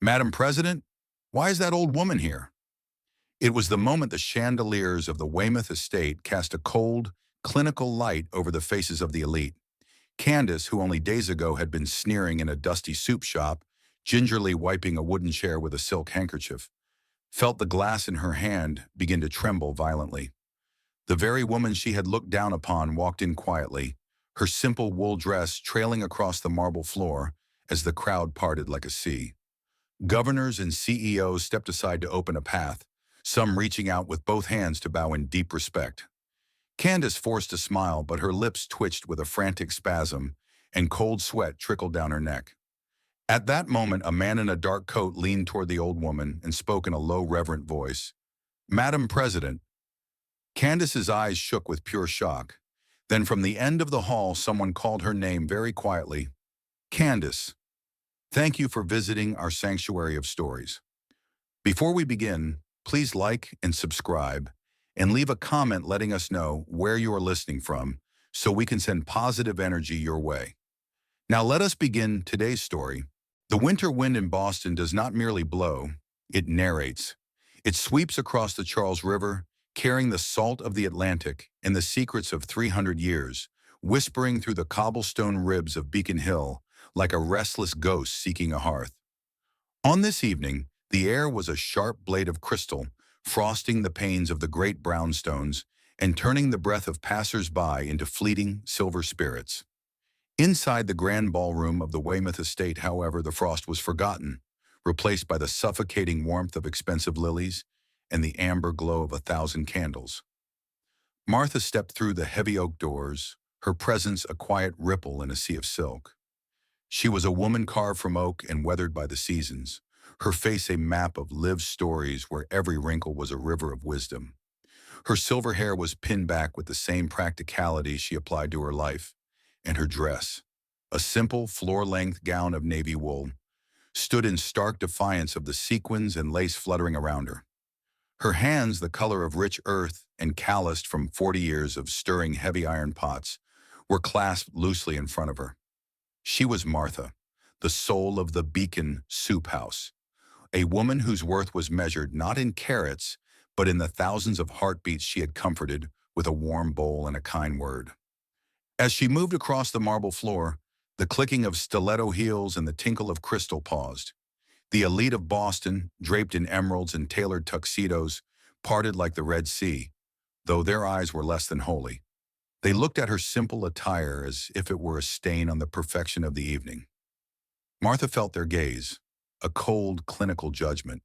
Madam President, why is that old woman here? It was the moment the chandeliers of the Weymouth estate cast a cold, clinical light over the faces of the elite. Candace, who only days ago had been sneering in a dusty soup shop, gingerly wiping a wooden chair with a silk handkerchief, felt the glass in her hand begin to tremble violently. The very woman she had looked down upon walked in quietly, her simple wool dress trailing across the marble floor as the crowd parted like a sea. Governors and CEOs stepped aside to open a path, some reaching out with both hands to bow in deep respect. Candace forced a smile, but her lips twitched with a frantic spasm, and cold sweat trickled down her neck. At that moment, a man in a dark coat leaned toward the old woman and spoke in a low, reverent voice. "Madam President." Candace's eyes shook with pure shock. Then from the end of the hall, someone called her name very quietly. "Candace, thank you for visiting our sanctuary of stories. Before we begin, please like and subscribe, and leave a comment letting us know where you are listening from so we can send positive energy your way. Now let us begin today's story. The winter wind in Boston does not merely blow, it narrates. It sweeps across the Charles River, carrying the salt of the Atlantic and the secrets of 300 years, whispering through the cobblestone ribs of Beacon Hill like a restless ghost seeking a hearth. On this evening, the air was a sharp blade of crystal, frosting the panes of the great brownstones and turning the breath of passers-by into fleeting silver spirits. Inside the grand ballroom of the Weymouth estate, however, the frost was forgotten, replaced by the suffocating warmth of expensive lilies and the amber glow of 1,000 candles. Martha stepped through the heavy oak doors, her presence a quiet ripple in a sea of silk. She was a woman carved from oak and weathered by the seasons, her face a map of lived stories where every wrinkle was a river of wisdom. Her silver hair was pinned back with the same practicality she applied to her life, and her dress, a simple floor-length gown of navy wool, stood in stark defiance of the sequins and lace fluttering around her. Her hands, the color of rich earth and calloused from 40 years of stirring heavy iron pots, were clasped loosely in front of her. She was Martha, the soul of the Beacon Soup House, a woman whose worth was measured not in carats, but in the thousands of heartbeats she had comforted with a warm bowl and a kind word. As she moved across the marble floor, the clicking of stiletto heels and the tinkle of crystal paused. The elite of Boston, draped in emeralds and tailored tuxedos, parted like the Red Sea, though their eyes were less than holy. They looked at her simple attire as if it were a stain on the perfection of the evening. Martha felt their gaze, a cold, clinical judgment,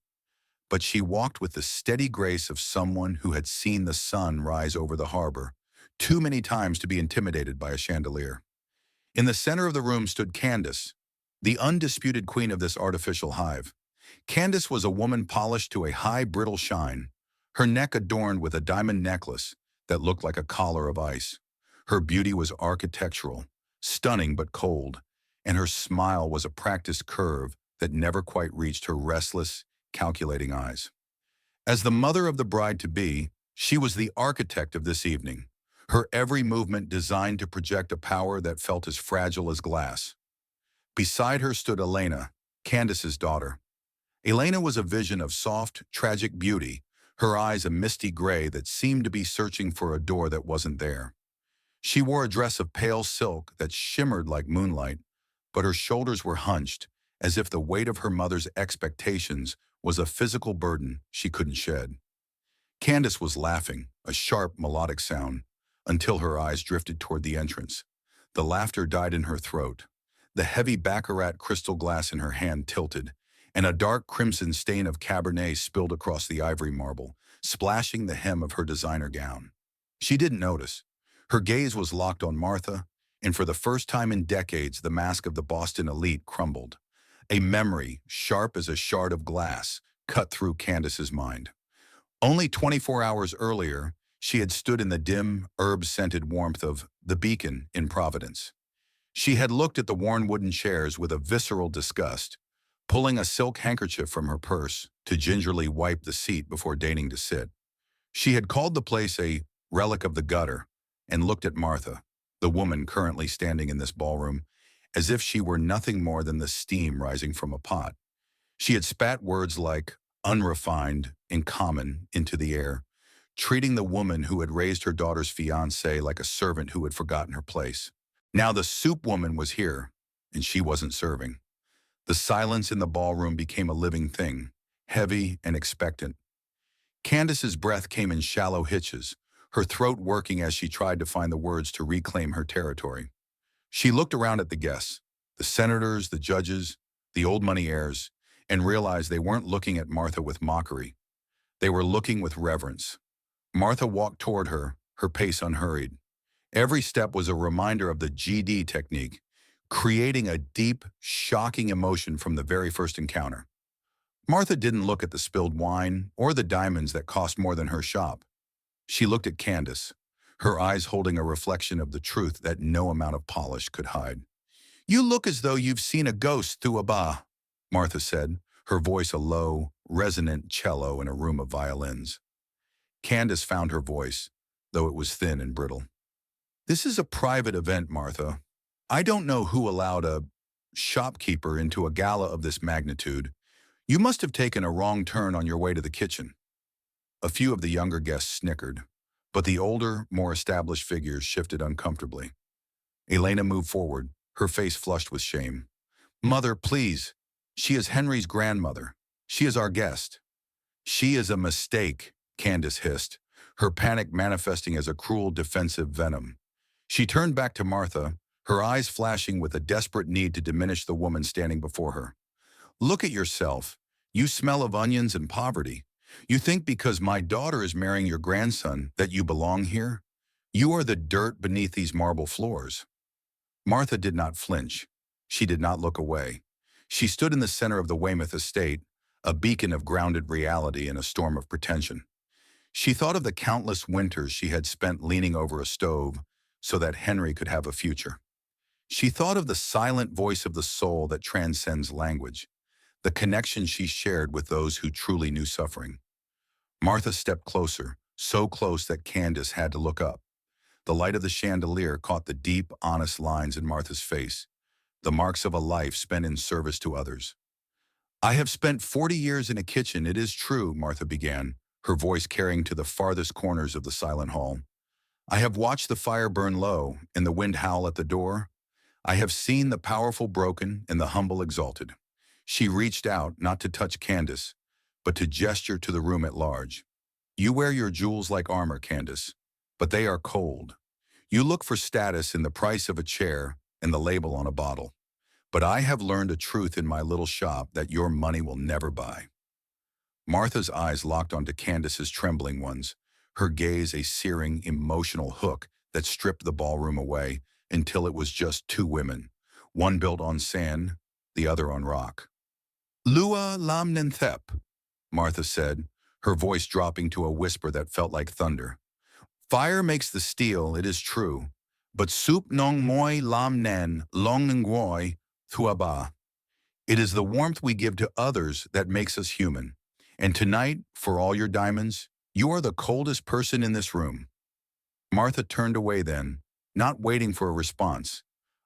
but she walked with the steady grace of someone who had seen the sun rise over the harbor too many times to be intimidated by a chandelier. In the center of the room stood Candace, the undisputed queen of this artificial hive. Candace was a woman polished to a high, brittle shine, her neck adorned with a diamond necklace that looked like a collar of ice. Her beauty was architectural, stunning but cold, and her smile was a practiced curve that never quite reached her restless, calculating eyes. As the mother of the bride-to-be, she was the architect of this evening, her every movement designed to project a power that felt as fragile as glass. Beside her stood Elena, Candace's daughter. Elena was a vision of soft, tragic beauty, her eyes a misty gray that seemed to be searching for a door that wasn't there. She wore a dress of pale silk that shimmered like moonlight, but her shoulders were hunched, as if the weight of her mother's expectations was a physical burden she couldn't shed. Candace was laughing, a sharp, melodic sound, until her eyes drifted toward the entrance. The laughter died in her throat. The heavy baccarat crystal glass in her hand tilted, and a dark crimson stain of Cabernet spilled across the ivory marble, splashing the hem of her designer gown. She didn't notice. Her gaze was locked on Martha, and for the first time in decades, the mask of the Boston elite crumbled. A memory, sharp as a shard of glass, cut through Candace's mind. Only 24 hours earlier, she had stood in the dim, herb-scented warmth of the Beacon in Providence. She had looked at the worn wooden chairs with a visceral disgust, pulling a silk handkerchief from her purse to gingerly wipe the seat before deigning to sit. She had called the place a relic of the gutter and looked at Martha, the woman currently standing in this ballroom, as if she were nothing more than the steam rising from a pot. She had spat words like unrefined and common into the air, treating the woman who had raised her daughter's fiancé like a servant who had forgotten her place. Now the soup woman was here, and she wasn't serving. The silence in the ballroom became a living thing, heavy and expectant. Candace's breath came in shallow hitches, her throat working as she tried to find the words to reclaim her territory. She looked around at the guests, the senators, the judges, the old money heirs, and realized they weren't looking at Martha with mockery. They were looking with reverence. Martha walked toward her, her pace unhurried. Every step was a reminder of the GD technique, creating a deep, shocking emotion from the very first encounter. Martha didn't look at the spilled wine or the diamonds that cost more than her shop. She looked at Candace, her eyes holding a reflection of the truth that no amount of polish could hide. "You look as though you've seen a ghost through a bar," Martha said, her voice a low, resonant cello in a room of violins. Candace found her voice, though it was thin and brittle. "This is a private event, Martha. I don't know who allowed a shopkeeper into a gala of this magnitude. You must have taken a wrong turn on your way to the kitchen." A few of the younger guests snickered, but the older, more established figures shifted uncomfortably. Elena moved forward, her face flushed with shame. "Mother, please. She is Henry's grandmother. She is our guest." "She is a mistake," Candace hissed, her panic manifesting as a cruel defensive venom. She turned back to Martha, her eyes flashing with a desperate need to diminish the woman standing before her. "Look at yourself. You smell of onions and poverty. You think because my daughter is marrying your grandson that you belong here? You are the dirt beneath these marble floors." Martha did not flinch. She did not look away. She stood in the center of the Weymouth estate, a beacon of grounded reality in a storm of pretension. She thought of the countless winters she had spent leaning over a stove so that Henry could have a future. She thought of the silent voice of the soul that transcends language, the connection she shared with those who truly knew suffering. Martha stepped closer, so close that Candace had to look up. The light of the chandelier caught the deep, honest lines in Martha's face, the marks of a life spent in service to others. "I have spent 40 years in a kitchen, it is true," Martha began, her voice carrying to the farthest corners of the silent hall. "I have watched the fire burn low and the wind howl at the door. I have seen the powerful broken and the humble exalted." She reached out, not to touch Candace, but to gesture to the room at large. "You wear your jewels like armor, Candace, but they are cold. You look for status in the price of a chair and the label on a bottle. But I have learned a truth in my little shop that your money will never buy." Martha's eyes locked onto Candace's trembling ones, her gaze a searing, emotional hook that stripped the ballroom away until it was just two women, one built on sand, the other on rock. "Lua lam nenthep," Martha said, her voice dropping to a whisper that felt like thunder. "Fire makes the steel, it is true, but soup nong moi lam nen long ngoi thuaba. It is the warmth we give to others that makes us human. And tonight, for all your diamonds, you are the coldest person in this room." Martha turned away then, not waiting for a response,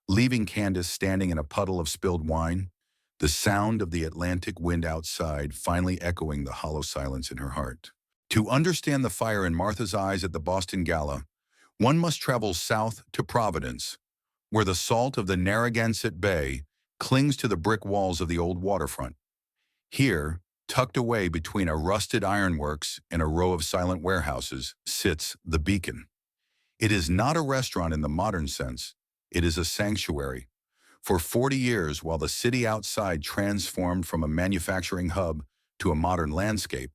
leaving Candace standing in a puddle of spilled wine, the sound of the Atlantic wind outside finally echoing the hollow silence in her heart. To understand the fire in Martha's eyes at the Boston Gala, one must travel south to Providence, where the salt of the Narragansett Bay clings to the brick walls of the old waterfront. Here, tucked away between a rusted ironworks and a row of silent warehouses, sits the Beacon. It is not a restaurant in the modern sense. It is a sanctuary. For 40 years, while the city outside transformed from a manufacturing hub to a modern landscape,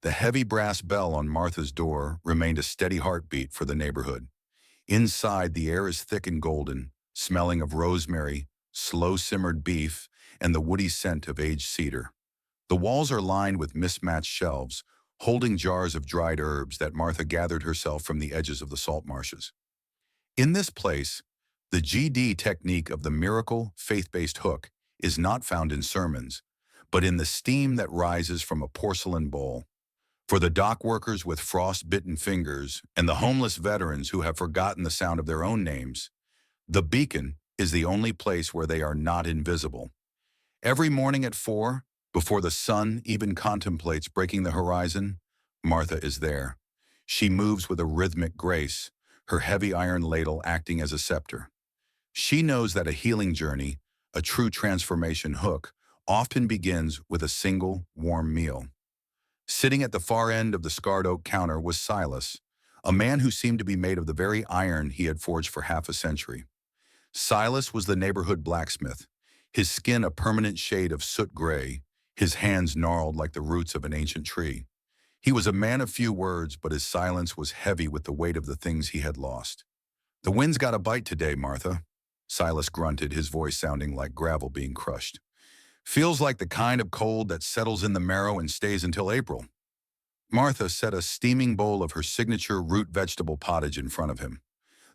the heavy brass bell on Martha's door remained a steady heartbeat for the neighborhood. Inside, the air is thick and golden, smelling of rosemary, slow-simmered beef, and the woody scent of aged cedar. The walls are lined with mismatched shelves, holding jars of dried herbs that Martha gathered herself from the edges of the salt marshes. In this place, the GD technique of the miracle, faith-based hook is not found in sermons, but in the steam that rises from a porcelain bowl. For the dock workers with frost-bitten fingers and the homeless veterans who have forgotten the sound of their own names, the Beacon is the only place where they are not invisible. Every morning at 4, Before the sun even contemplates breaking the horizon, Martha is there. She moves with a rhythmic grace, her heavy iron ladle acting as a scepter. She knows that a healing journey, a true transformation hook, often begins with a single, warm meal. Sitting at the far end of the scarred oak counter was Silas, a man who seemed to be made of the very iron he had forged for half a century. Silas was the neighborhood blacksmith, his skin a permanent shade of soot gray, his hands gnarled like the roots of an ancient tree. He was a man of few words, but his silence was heavy with the weight of the things he had lost. "The wind's got a bite today, Martha," Silas grunted, his voice sounding like gravel being crushed. "Feels like the kind of cold that settles in the marrow and stays until April." Martha set a steaming bowl of her signature root vegetable pottage in front of him.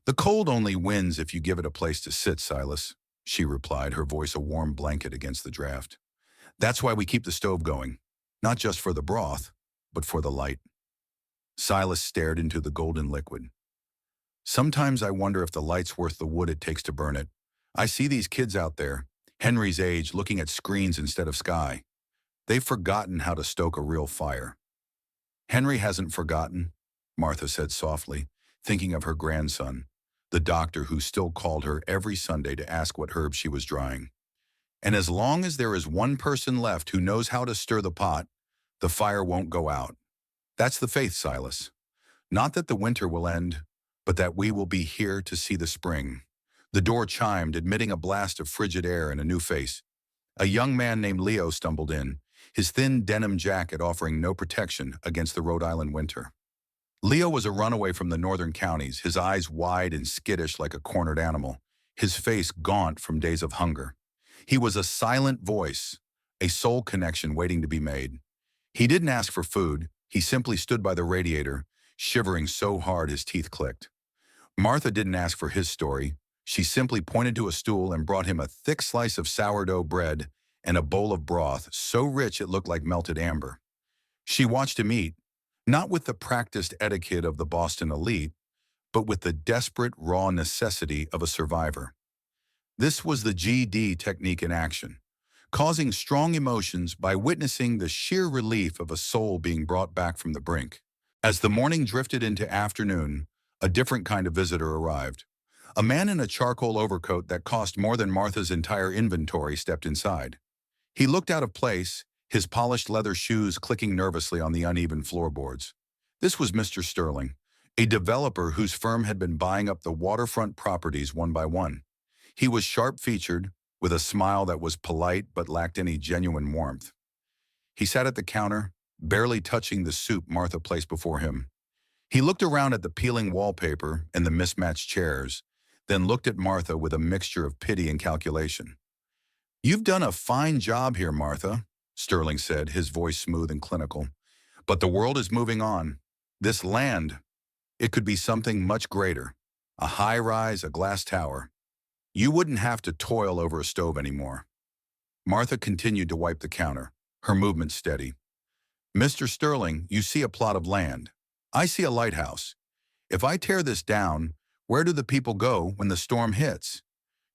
"The cold only wins if you give it a place to sit, Silas," she replied, her voice a warm blanket against the draft. "That's why we keep the stove going, not just for the broth, but for the light." Silas stared into the golden liquid. "Sometimes I wonder if the light's worth the wood it takes to burn it. I see these kids out there, Henry's age, looking at screens instead of sky. They've forgotten how to stoke a real fire." "Henry hasn't forgotten," Martha said softly, thinking of her grandson, the doctor who still called her every Sunday to ask what herbs she was drying. "And as long as there is one person left who knows how to stir the pot, the fire won't go out. That's the faith, Silas. Not that the winter will end, but that we will be here to see the spring." The door chimed, admitting a blast of frigid air and a new face. A young man named Leo stumbled in, his thin denim jacket offering no protection against the Rhode Island winter. Leo was a runaway from the northern counties, his eyes wide and skittish like a cornered animal, his face gaunt from days of hunger. He was a silent voice, a soul connection waiting to be made. He didn't ask for food, he simply stood by the radiator, shivering so hard his teeth clicked. Martha didn't ask for his story. She simply pointed to a stool and brought him a thick slice of sourdough bread and a bowl of broth so rich it looked like melted amber. She watched him eat, not with the practiced etiquette of the Boston elite, but with the desperate, raw necessity of a survivor. This was the GD technique in action, causing strong emotions by witnessing the sheer relief of a soul being brought back from the brink. As the morning drifted into afternoon, a different kind of visitor arrived. A man in a charcoal overcoat that cost more than Martha's entire inventory stepped inside. He looked out of place, his polished leather shoes clicking nervously on the uneven floorboards. This was Mr. Sterling, a developer whose firm had been buying up the waterfront properties one by one. He was sharp-featured, with a smile that was polite but lacked any genuine warmth. He sat at the counter, barely touching the soup Martha placed before him. He looked around at the peeling wallpaper and the mismatched chairs, then looked at Martha with a mixture of pity and calculation. "You've done a fine job here, Martha," Sterling said, his voice smooth and clinical. "But the world is moving on. This land, it could be something much greater. A high-rise, a glass tower. You wouldn't have to toil over a stove anymore." Martha continued to wipe the counter, her movement steady. "Mr. Sterling, you see a plot of land. I see a lighthouse. If I tear this down, where do the people go when the storm hits?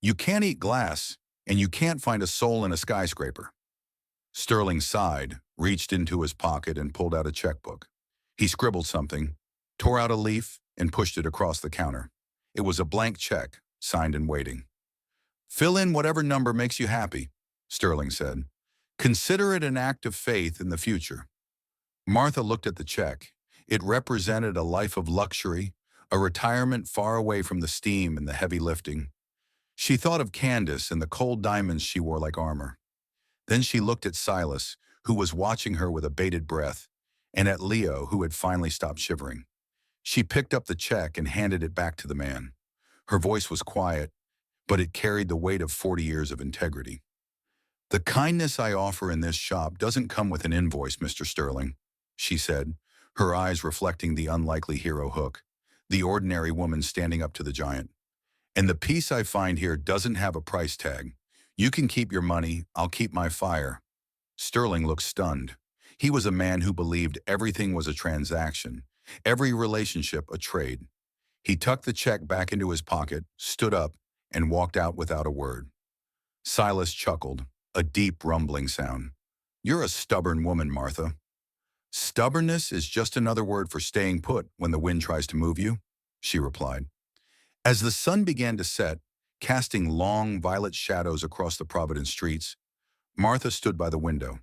You can't eat glass, and you can't find a soul in a skyscraper." Sterling sighed, reached into his pocket and pulled out a checkbook. He scribbled something, tore out a leaf, and pushed it across the counter. It was a blank check, signed and waiting. "Fill in whatever number makes you happy," Sterling said. "Consider it an act of faith in the future." Martha looked at the check. It represented a life of luxury, a retirement far away from the steam and the heavy lifting. She thought of Candace and the cold diamonds she wore like armor. Then she looked at Silas, who was watching her with a bated breath, and at Leo, who had finally stopped shivering. She picked up the check and handed it back to the man. Her voice was quiet, but it carried the weight of 40 years of integrity. "The kindness I offer in this shop doesn't come with an invoice, Mr. Sterling," she said, her eyes reflecting the unlikely hero Hook, the ordinary woman standing up to the giant. "And the peace I find here doesn't have a price tag. You can keep your money, I'll keep my fire." Sterling looked stunned. He was a man who believed everything was a transaction, every relationship a trade. He tucked the check back into his pocket, stood up, and walked out without a word. Silas chuckled, a deep rumbling sound. You're a stubborn woman, Martha. Stubbornness is just another word for staying put when the wind tries to move you, she replied. As the sun began to set, casting long violet shadows across the Providence streets, Martha stood by the window.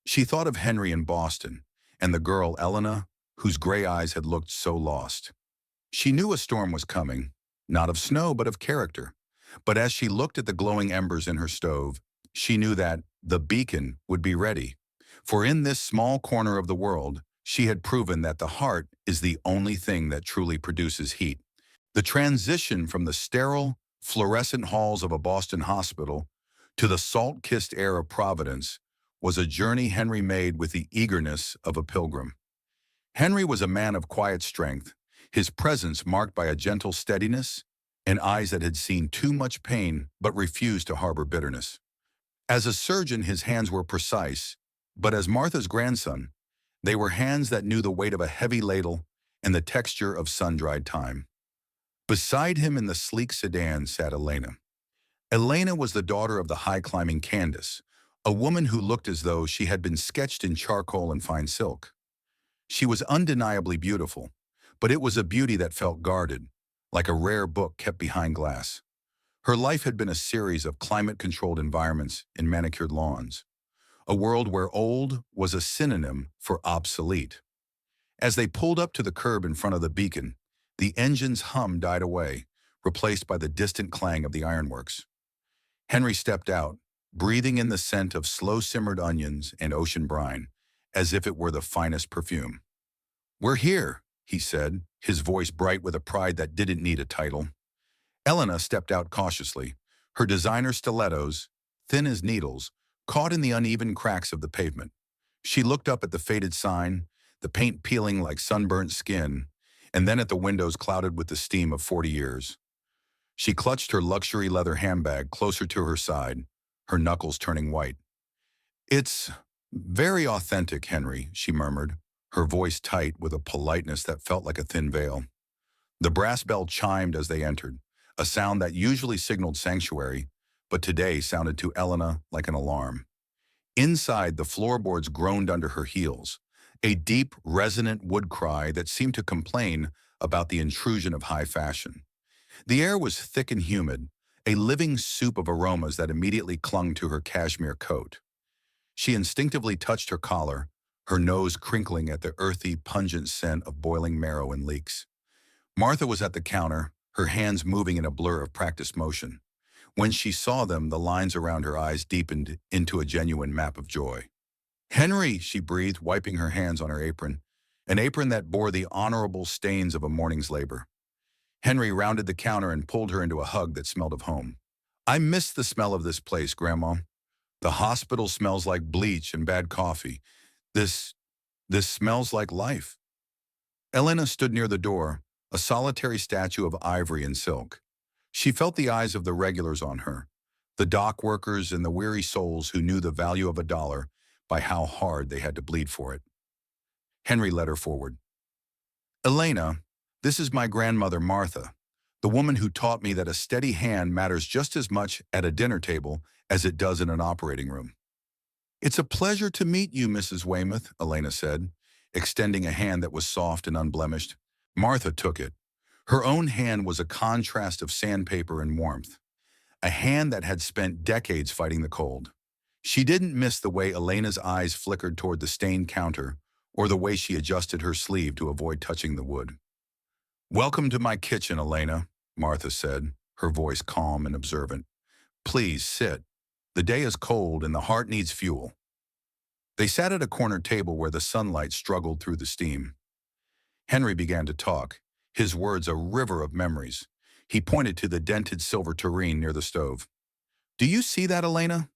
She thought of Henry in Boston and the girl Elena, whose gray eyes had looked so lost. She knew a storm was coming, not of snow but of character. But as she looked at the glowing embers in her stove, she knew that the beacon would be ready. For in this small corner of the world, she had proven that the heart is the only thing that truly produces heat. The transition from the sterile, fluorescent halls of a Boston hospital to the salt-kissed air of Providence was a journey Henry made with the eagerness of a pilgrim. Henry was a man of quiet strength, his presence marked by a gentle steadiness and eyes that had seen too much pain but refused to harbor bitterness. As a surgeon, his hands were precise, but as Martha's grandson, they were hands that knew the weight of a heavy ladle and the texture of sun-dried thyme. Beside him in the sleek sedan sat Elena. Elena was the daughter of the high-climbing Candace, a woman who looked as though she had been sketched in charcoal and fine silk. She was undeniably beautiful, but it was a beauty that felt guarded, like a rare book kept behind glass. Her life had been a series of climate-controlled environments and manicured lawns, a world where old was a synonym for obsolete. As they pulled up to the curb in front of the beacon, the engine's hum died away, replaced by the distant clang of the ironworks. Henry stepped out, breathing in the scent of slow-simmered onions and ocean brine, as if it were the finest perfume. "We're here," he said, his voice bright with a pride that didn't need a title. Elena stepped out cautiously, her designer stilettos, thin as needles, caught in the uneven cracks of the pavement. She looked up at the faded sign, the paint peeling like sunburnt skin, and then at the windows clouded with the steam of 40 years. She clutched her luxury leather handbag closer to her side, her knuckles turning white. "It's very authentic, Henry," she murmured, her voice tight with a politeness that felt like a thin veil. The brass bell chimed as they entered, a sound that usually signaled sanctuary, but today sounded to Elena like an alarm. Inside, the floorboards groaned under her heels, a deep, resonant wood cry that seemed to complain about the intrusion of high fashion. The air was thick and humid, a living soup of aromas that immediately clung to her cashmere coat. She instinctively touched her collar, her nose crinkling at the earthy, pungent scent of boiling marrow and leeks. Martha was at the counter, her hands moving in a blur of practiced motion. When she saw them, the lines around her eyes deepened into a genuine map of joy. "Henry," she breathed, wiping her hands on her apron, an apron that bore the honorable stains of a morning's labor. Henry rounded the counter and pulled her into a hug that smelled of home. "I miss the smell of this place, Grandma. The hospital smells like bleach and bad coffee. This, this smells like life." Elena stood near the door, a solitary statue of ivory and silk. She felt the eyes of the regulars on her, the dock workers and the weary souls who knew the value of a dollar by how hard they had to bleed for it. Henry led her forward. "Elena, this is my grandmother Martha, the woman who taught me that a steady hand matters just as much at a dinner table as it does in an operating room." "It's a pleasure to meet you, Mrs. Weymouth," Elena said, extending a hand that was soft and unblemished. Martha took it. Her own hand was a contrast of sandpaper and warmth, a hand that had spent decades fighting the cold. She didn't miss the way Elena's eyes flickered toward the stained counter or the way she adjusted her sleeve to avoid touching the wood. "Welcome to my kitchen, Elena," Martha said, her voice calm and observant. "Please sit. The day is cold and the heart needs fuel." They sat at a corner table where the sunlight struggled through the steam. Henry began to talk, his words a river of memories. He pointed to the dented silver tureen near the stove. "Do you see that, Elena?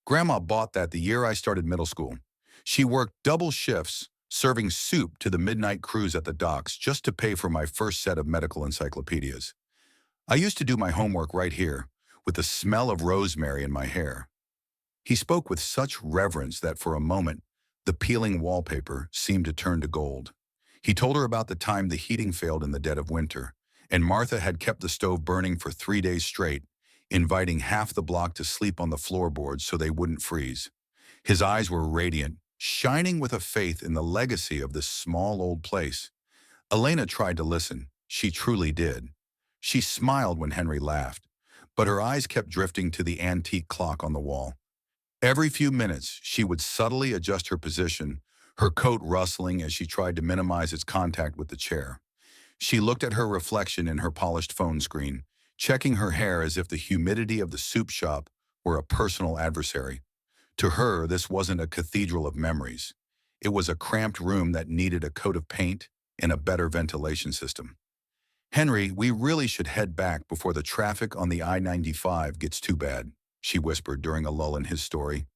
Grandma bought that the year I started middle school. She worked double shifts, serving soup to the midnight crews at the docks just to pay for my first set of medical encyclopedias. I used to do my homework right here, with the smell of rosemary in my hair." He spoke with such reverence that for a moment, the peeling wallpaper seemed to turn to gold. He told her about the time the heating failed in the dead of winter, and Martha had kept the stove burning for 3 days straight, inviting half the block to sleep on the floorboards so they wouldn't freeze. His eyes were radiant, shining with a faith in the legacy of this small old place. Elena tried to listen. She truly did. She smiled when Henry laughed, but her eyes kept drifting to the antique clock on the wall. Every few minutes, she would subtly adjust her position, her coat rustling as she tried to minimize its contact with the chair. She looked at her reflection in her polished phone screen, checking her hair as if the humidity of the soup shop were a personal adversary. To her, this wasn't a cathedral of memories. It was a cramped room that needed a coat of paint and a better ventilation system. "Henry, we really should head back before the traffic on the I-95 gets too bad," she whispered during a lull in his story.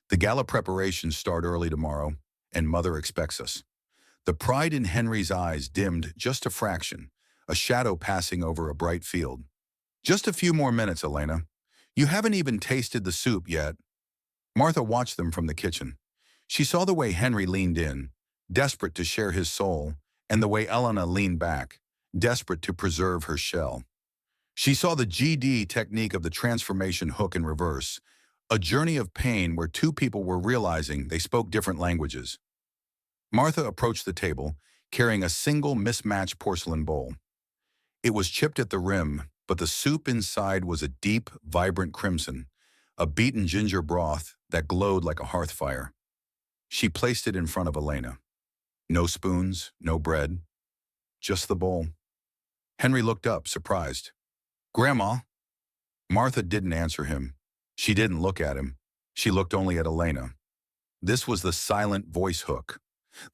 "The gala preparations start early tomorrow, and Mother expects us." The pride in Henry's eyes dimmed just a fraction, a shadow passing over a bright field. "Just a few more minutes, Elena. You haven't even tasted the soup yet." Martha watched them from the kitchen. She saw the way Henry leaned in, desperate to share his soul, and the way Elena leaned back, desperate to preserve her shell. She saw the GD technique of the transformation hook in reverse, a journey of pain where two people were realizing they spoke different languages. Martha approached the table, carrying a single mismatched porcelain bowl. It was chipped at the rim, but the soup inside was a deep, vibrant crimson, a beaten ginger broth that glowed like a hearth fire. She placed it in front of Elena. No spoons, no bread, just the bowl. Henry looked up, surprised. "Grandma?" Martha didn't answer him. She didn't look at him. She looked only at Elena. This was the silent voice hook,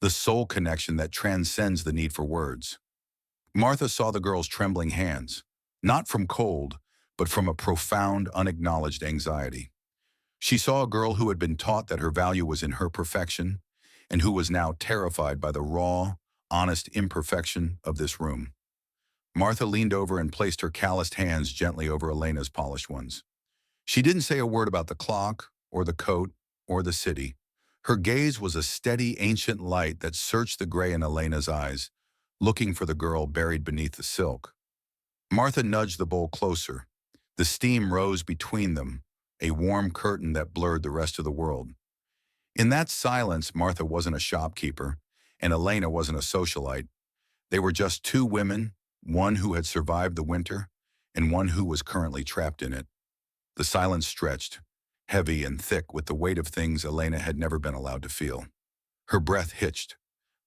the soul connection that transcends the need for words. Martha saw the girl's trembling hands, not from cold, but from a profound, unacknowledged anxiety. She saw a girl who had been taught that her value was in her perfection, and who was now terrified by the raw, honest imperfection of this room. Martha leaned over and placed her calloused hands gently over Elena's polished ones. She didn't say a word about the clock, or the coat, or the city. Her gaze was a steady, ancient light that searched the gray in Elena's eyes, looking for the girl buried beneath the silk. Martha nudged the bowl closer. The steam rose between them, a warm curtain that blurred the rest of the world. In that silence, Martha wasn't a shopkeeper, and Elena wasn't a socialite. They were just two women, one who had survived the winter, and one who was currently trapped in it. The silence stretched, heavy and thick with the weight of things Elena had never been allowed to feel. Her breath hitched.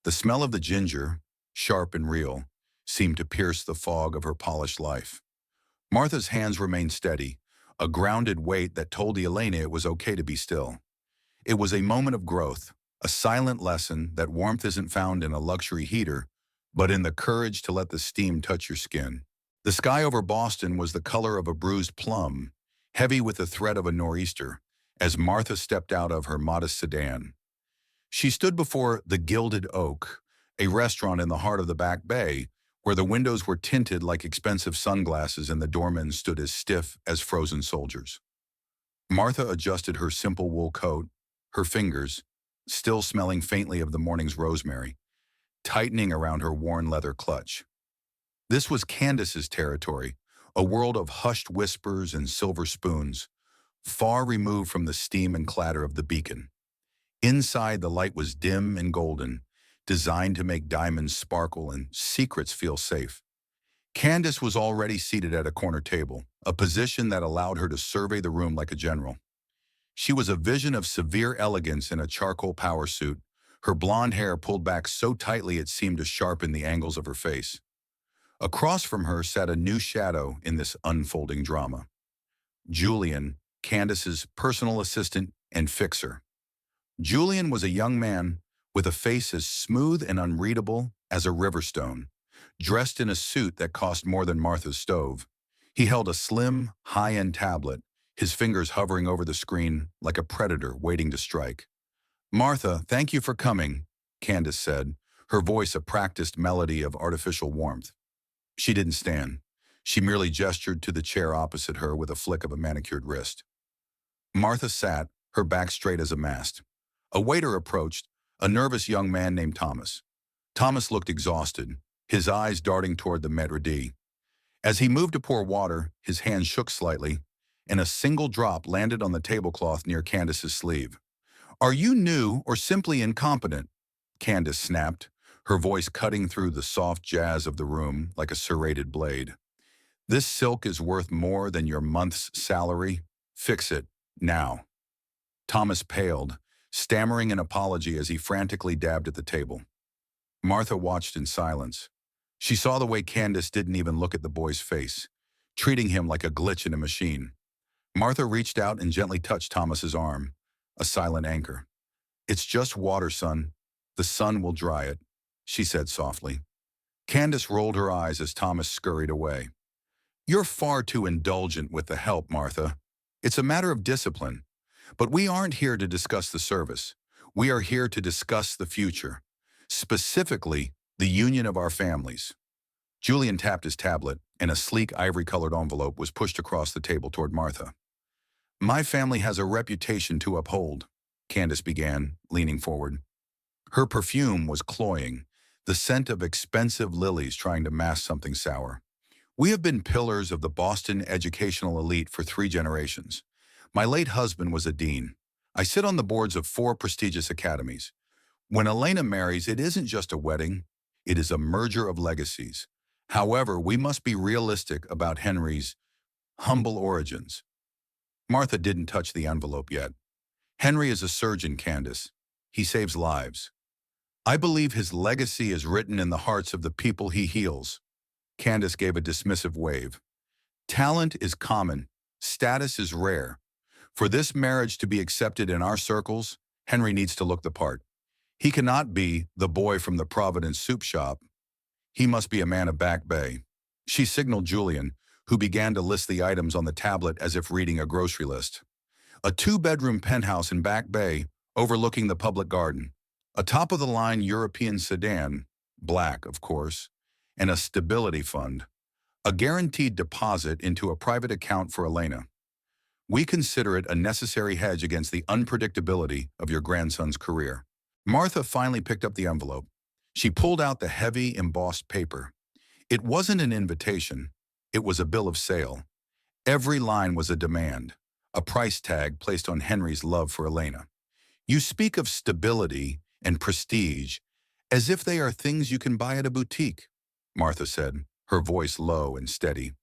The smell of the ginger, sharp and real, seemed to pierce the fog of her polished life. Martha's hands remained steady, a grounded weight that told Elena it was okay to be still. It was a moment of growth, a silent lesson that warmth isn't found in a luxury heater, but in the courage to let the steam touch your skin. The sky over Boston was the color of a bruised plum, heavy with the threat of a nor'easter, as Martha stepped out of her modest sedan. She stood before the Gilded Oak, a restaurant in the heart of the Back Bay, where the windows were tinted like expensive sunglasses and the doormen stood as stiff as frozen soldiers. Martha adjusted her simple wool coat, her fingers, still smelling faintly of the morning's rosemary, tightening around her worn leather clutch. This was Candace's territory, a world of hushed whispers and silver spoons, far removed from the steam and clatter of the beacon. Inside, the light was dim and golden, designed to make diamonds sparkle and secrets feel safe. Candace was already seated at a corner table, a position that allowed her to survey the room like a general. She was a vision of severe elegance in a charcoal power suit, her blonde hair pulled back so tightly it seemed to sharpen the angles of her face. Across from her sat a new shadow in this unfolding drama. Julian, Candace's personal assistant and fixer. Julian was a young man with a face as smooth and unreadable as a riverstone, dressed in a suit that cost more than Martha's stove. He held a slim, high-end tablet, his fingers hovering over the screen like a predator waiting to strike. "Martha, thank you for coming," Candace said, her voice a practiced melody of artificial warmth. She didn't stand. She merely gestured to the chair opposite her with a flick of a manicured wrist. Martha sat, her back straight as a mast. A waiter approached, a nervous young man named Thomas. Thomas looked exhausted, his eyes darting toward the maître d'. As he moved to pour water, his hand shook slightly, and a single drop landed on the tablecloth near Candace's sleeve. Are you new or simply incompetent? Candace snapped, her voice cutting through the soft jazz of the room like a serrated blade. This silk is worth more than your month's salary. Fix it, now. Thomas paled, stammering an apology as he frantically dabbed at the table. Martha watched in silence. She saw the way Candace didn't even look at the boy's face, treating him like a glitch in a machine. Martha reached out and gently touched Thomas's arm, a silent anchor. It's just water, son. The sun will dry it, she said softly. Candace rolled her eyes as Thomas scurried away. You're far too indulgent with the help, Martha. It's a matter of discipline. But we aren't here to discuss the service. We are here to discuss the future, specifically the union of our families. Julian tapped his tablet, and a sleek ivory-colored envelope was pushed across the table toward Martha. My family has a reputation to uphold, Candace began, leaning forward. Her perfume was cloying, the scent of expensive lilies trying to mask something sour. We have been pillars of the Boston educational elite for 3 generations. My late husband was a dean. I sit on the boards of 4 prestigious academies. When Elena marries, it isn't just a wedding, it is a merger of legacies. However, we must be realistic about Henry's humble origins. Martha didn't touch the envelope yet. Henry is a surgeon, Candace. He saves lives. I believe his legacy is written in the hearts of the people he heals. Candace gave a dismissive wave. Talent is common. Status is rare. For this marriage to be accepted in our circles, Henry needs to look the part. He cannot be the boy from the Providence soup shop. He must be a man of Back Bay. She signaled Julian, who began to list the items on the tablet as if reading a grocery list. A 2-bedroom penthouse in Back Bay, overlooking the public garden. A top-of-the-line European sedan, black, of course, and a stability fund. A guaranteed deposit into a private account for Elena. We consider it a necessary hedge against the unpredictability of your grandson's career. Martha finally picked up the envelope. She pulled out the heavy, embossed paper. It wasn't an invitation. It was a bill of sale. Every line was a demand, a price tag placed on Henry's love for Elena. You speak of stability and prestige as if they are things you can buy at a boutique, Martha said, her voice low and steady.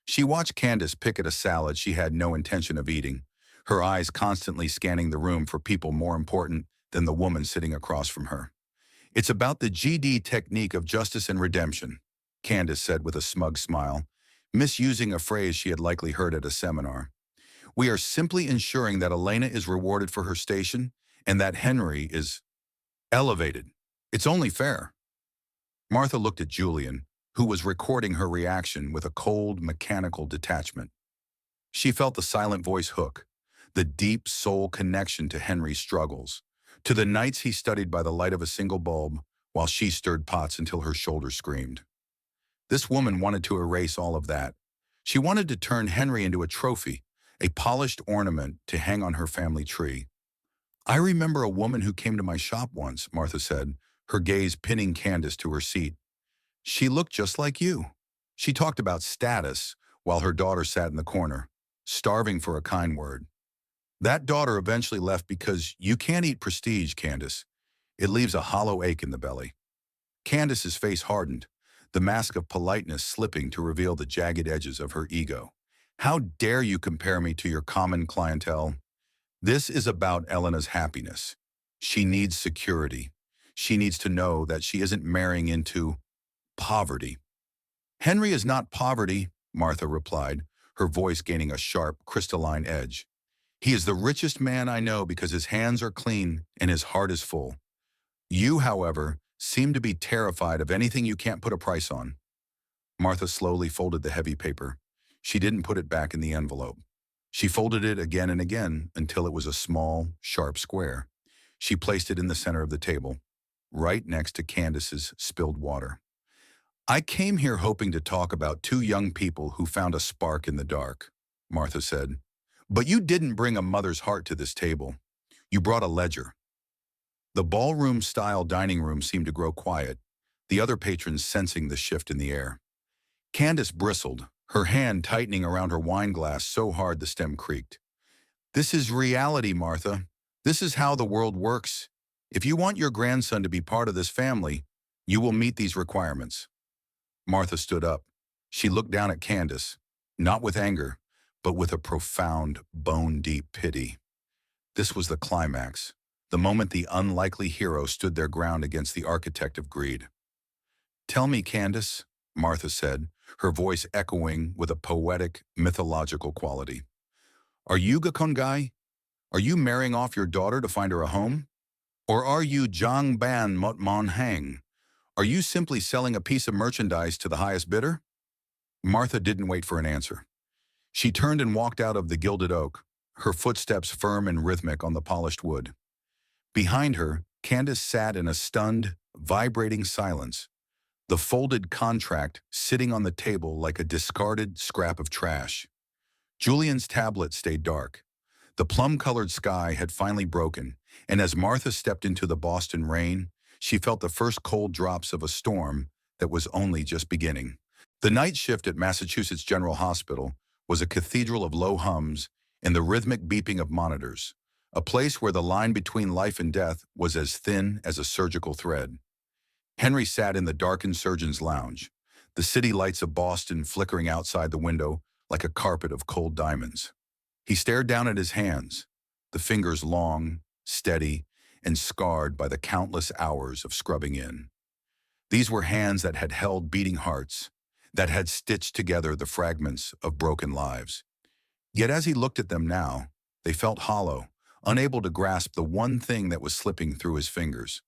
She watched Candace pick at a salad she had no intention of eating, her eyes constantly scanning the room for people more important than the woman sitting across from her. It's about the GD technique of justice and redemption, Candace said with a smug smile, misusing a phrase she had likely heard at a seminar. We are simply ensuring that Elena is rewarded for her station and that Henry is elevated. It's only fair. Martha looked at Julian, who was recording her reaction with a cold, mechanical detachment. She felt the silent voice hook, the deep soul connection to Henry's struggles, to the nights he studied by the light of a single bulb while she stirred pots until her shoulders screamed. This woman wanted to erase all of that. She wanted to turn Henry into a trophy, a polished ornament to hang on her family tree. I remember a woman who came to my shop once, Martha said, her gaze pinning Candace to her seat. She looked just like you. She talked about status while her daughter sat in the corner, starving for a kind word. That daughter eventually left because you can't eat prestige, Candace. It leaves a hollow ache in the belly. Candace's face hardened, the mask of politeness slipping to reveal the jagged edges of her ego. How dare you compare me to your common clientele? This is about Elena's happiness. She needs security. She needs to know that she isn't marrying into poverty. Henry is not poverty, Martha replied, her voice gaining a sharp, crystalline edge. He is the richest man I know because his hands are clean and his heart is full. You, however, seem to be terrified of anything you can't put a price on. Martha slowly folded the heavy paper. She didn't put it back in the envelope. She folded it again and again until it was a small, sharp square. She placed it in the center of the table, right next to Candace's spilled water. I came here hoping to talk about 2 young people who found a spark in the dark, Martha said. But you didn't bring a mother's heart to this table. You brought a ledger. The ballroom-style dining room seemed to grow quiet, the other patrons sensing the shift in the air. Candace bristled, her hand tightening around her wine glass so hard the stem creaked. This is reality, Martha. This is how the world works. If you want your grandson to be part of this family, you will meet these requirements. Martha stood up. She looked down at Candace, not with anger, but with a profound, bone-deep pity. This was the climax, the moment the unlikely hero stood their ground against the architect of greed. "Tell me, Candace," Martha said, her voice echoing with a poetic, mythological quality. "Are you Gakongai? Are you marrying off your daughter to find her a home? Or are you Zhang Ban Mot Mon Hang? Are you simply selling a piece of merchandise to the highest bidder?" Martha didn't wait for an answer. She turned and walked out of the gilded oak, her footsteps firm and rhythmic on the polished wood. Behind her, Candace sat in a stunned, vibrating silence, the folded contract sitting on the table like a discarded scrap of trash. Julian's tablet stayed dark. The plum-colored sky had finally broken, and as Martha stepped into the Boston rain, she felt the first cold drops of a storm that was only just beginning. The night shift at Massachusetts General Hospital was a cathedral of low hums and the rhythmic beeping of monitors, a place where the line between life and death was as thin as a surgical thread. Henry sat in the darkened surgeon's lounge, the city lights of Boston flickering outside the window like a carpet of cold diamonds. He stared down at his hands, the fingers long, steady, and scarred by the countless hours of scrubbing in. These were hands that had held beating hearts, that had stitched together the fragments of broken lives. Yet as he looked at them now, they felt hollow, unable to grasp the one thing that was slipping through his fingers.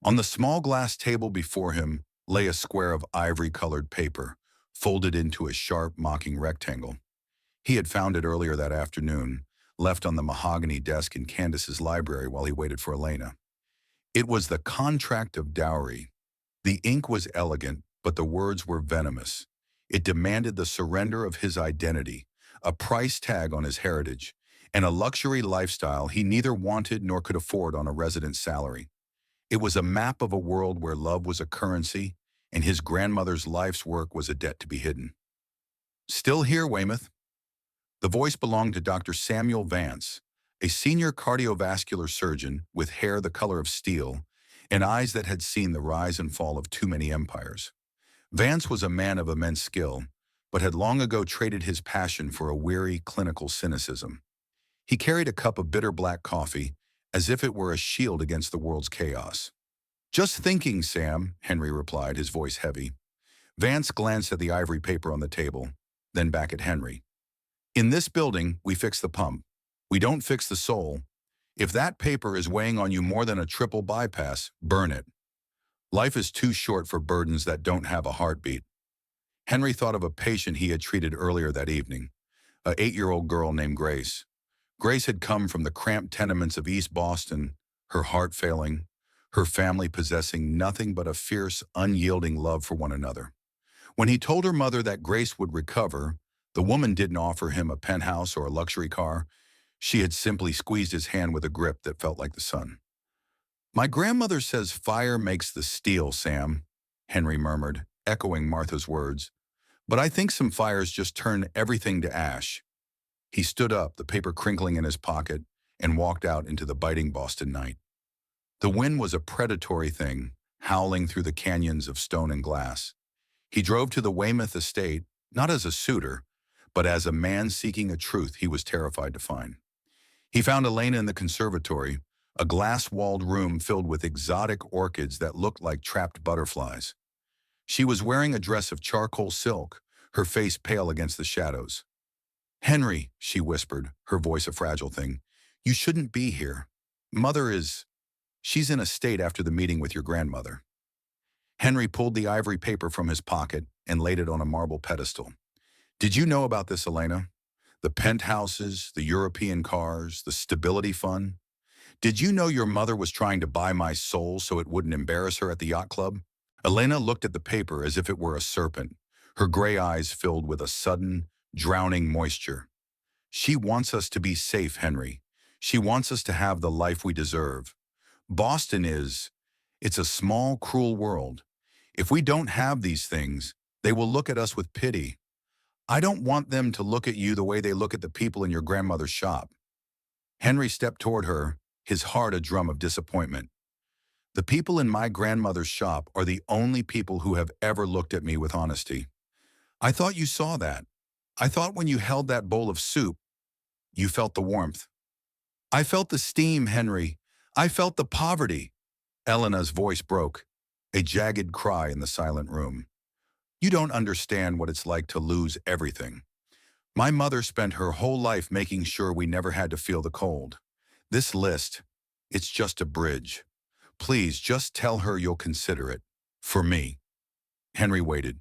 On the small glass table before him lay a square of ivory-colored paper, folded into a sharp, mocking rectangle. He had found it earlier that afternoon, left on the mahogany desk in Candace's library while he waited for Elena. It was the contract of dowry. The ink was elegant, but the words were venomous. It demanded the surrender of his identity, a price tag on his heritage, and a luxury lifestyle he neither wanted nor could afford on a resident's salary. It was a map of a world where love was a currency, and his grandmother's life's work was a debt to be hidden. "Still here, Weymouth." The voice belonged to Dr. Samuel Vance, a senior cardiovascular surgeon with hair the color of steel and eyes that had seen the rise and fall of too many empires. Vance was a man of immense skill, but had long ago traded his passion for a weary, clinical cynicism. He carried a cup of bitter black coffee as if it were a shield against the world's chaos. "Just thinking, Sam," Henry replied, his voice heavy. Vance glanced at the ivory paper on the table, then back at Henry. "In this building, we fix the pump. We don't fix the soul. If that paper is weighing on you more than a triple bypass, burn it. Life is too short for burdens that don't have a heartbeat." Henry thought of a patient he had treated earlier that evening, an 8-year-old girl named Grace. Grace had come from the cramped tenements of East Boston, her heart failing, her family possessing nothing but a fierce, unyielding love for one another. When he told her mother that Grace would recover, the woman didn't offer him a penthouse or a luxury car. She had simply squeezed his hand with a grip that felt like the sun. "My grandmother says fire makes the steel, Sam," Henry murmured, echoing Martha's words. "But I think some fires just turn everything to ash." He stood up, the paper crinkling in his pocket, and walked out into the biting Boston night. The wind was a predatory thing, howling through the canyons of stone and glass. He drove to the Weymouth estate, not as a suitor, but as a man seeking a truth he was terrified to find. He found Elena in the conservatory, a glass-walled room filled with exotic orchids that looked like trapped butterflies. She was wearing a dress of charcoal silk, her face pale against the shadows. "Henry," she whispered, her voice a fragile thing, "you shouldn't be here. Mother is... she's in a state after the meeting with your grandmother." Henry pulled the ivory paper from his pocket and laid it on a marble pedestal. "Did you know about this, Elena? The penthouses, the European cars, the stability fund? Did you know your mother was trying to buy my soul so it wouldn't embarrass her at the yacht club?" Elena looked at the paper as if it were a serpent, her gray eyes filled with a sudden, drowning moisture. "She wants us to be safe, Henry. She wants us to have the life we deserve. Boston is... it's a small, cruel world. If we don't have these things, they will look at us with pity. I don't want them to look at you the way they look at the people in your grandmother's shop." Henry stepped toward her, his heart a drum of disappointment. The people in my grandmother's shop are the only people who have ever looked at me with honesty. I thought you saw that. I thought when you held that bowl of soup, you felt the warmth. I felt the steam, Henry. I felt the poverty. Elena's voice broke, a jagged cry in the silent room. You don't understand what it's like to lose everything. My mother spent her whole life making sure we never had to feel the cold. This list, it's just a bridge. Please just tell her you'll consider it. For me. Henry waited.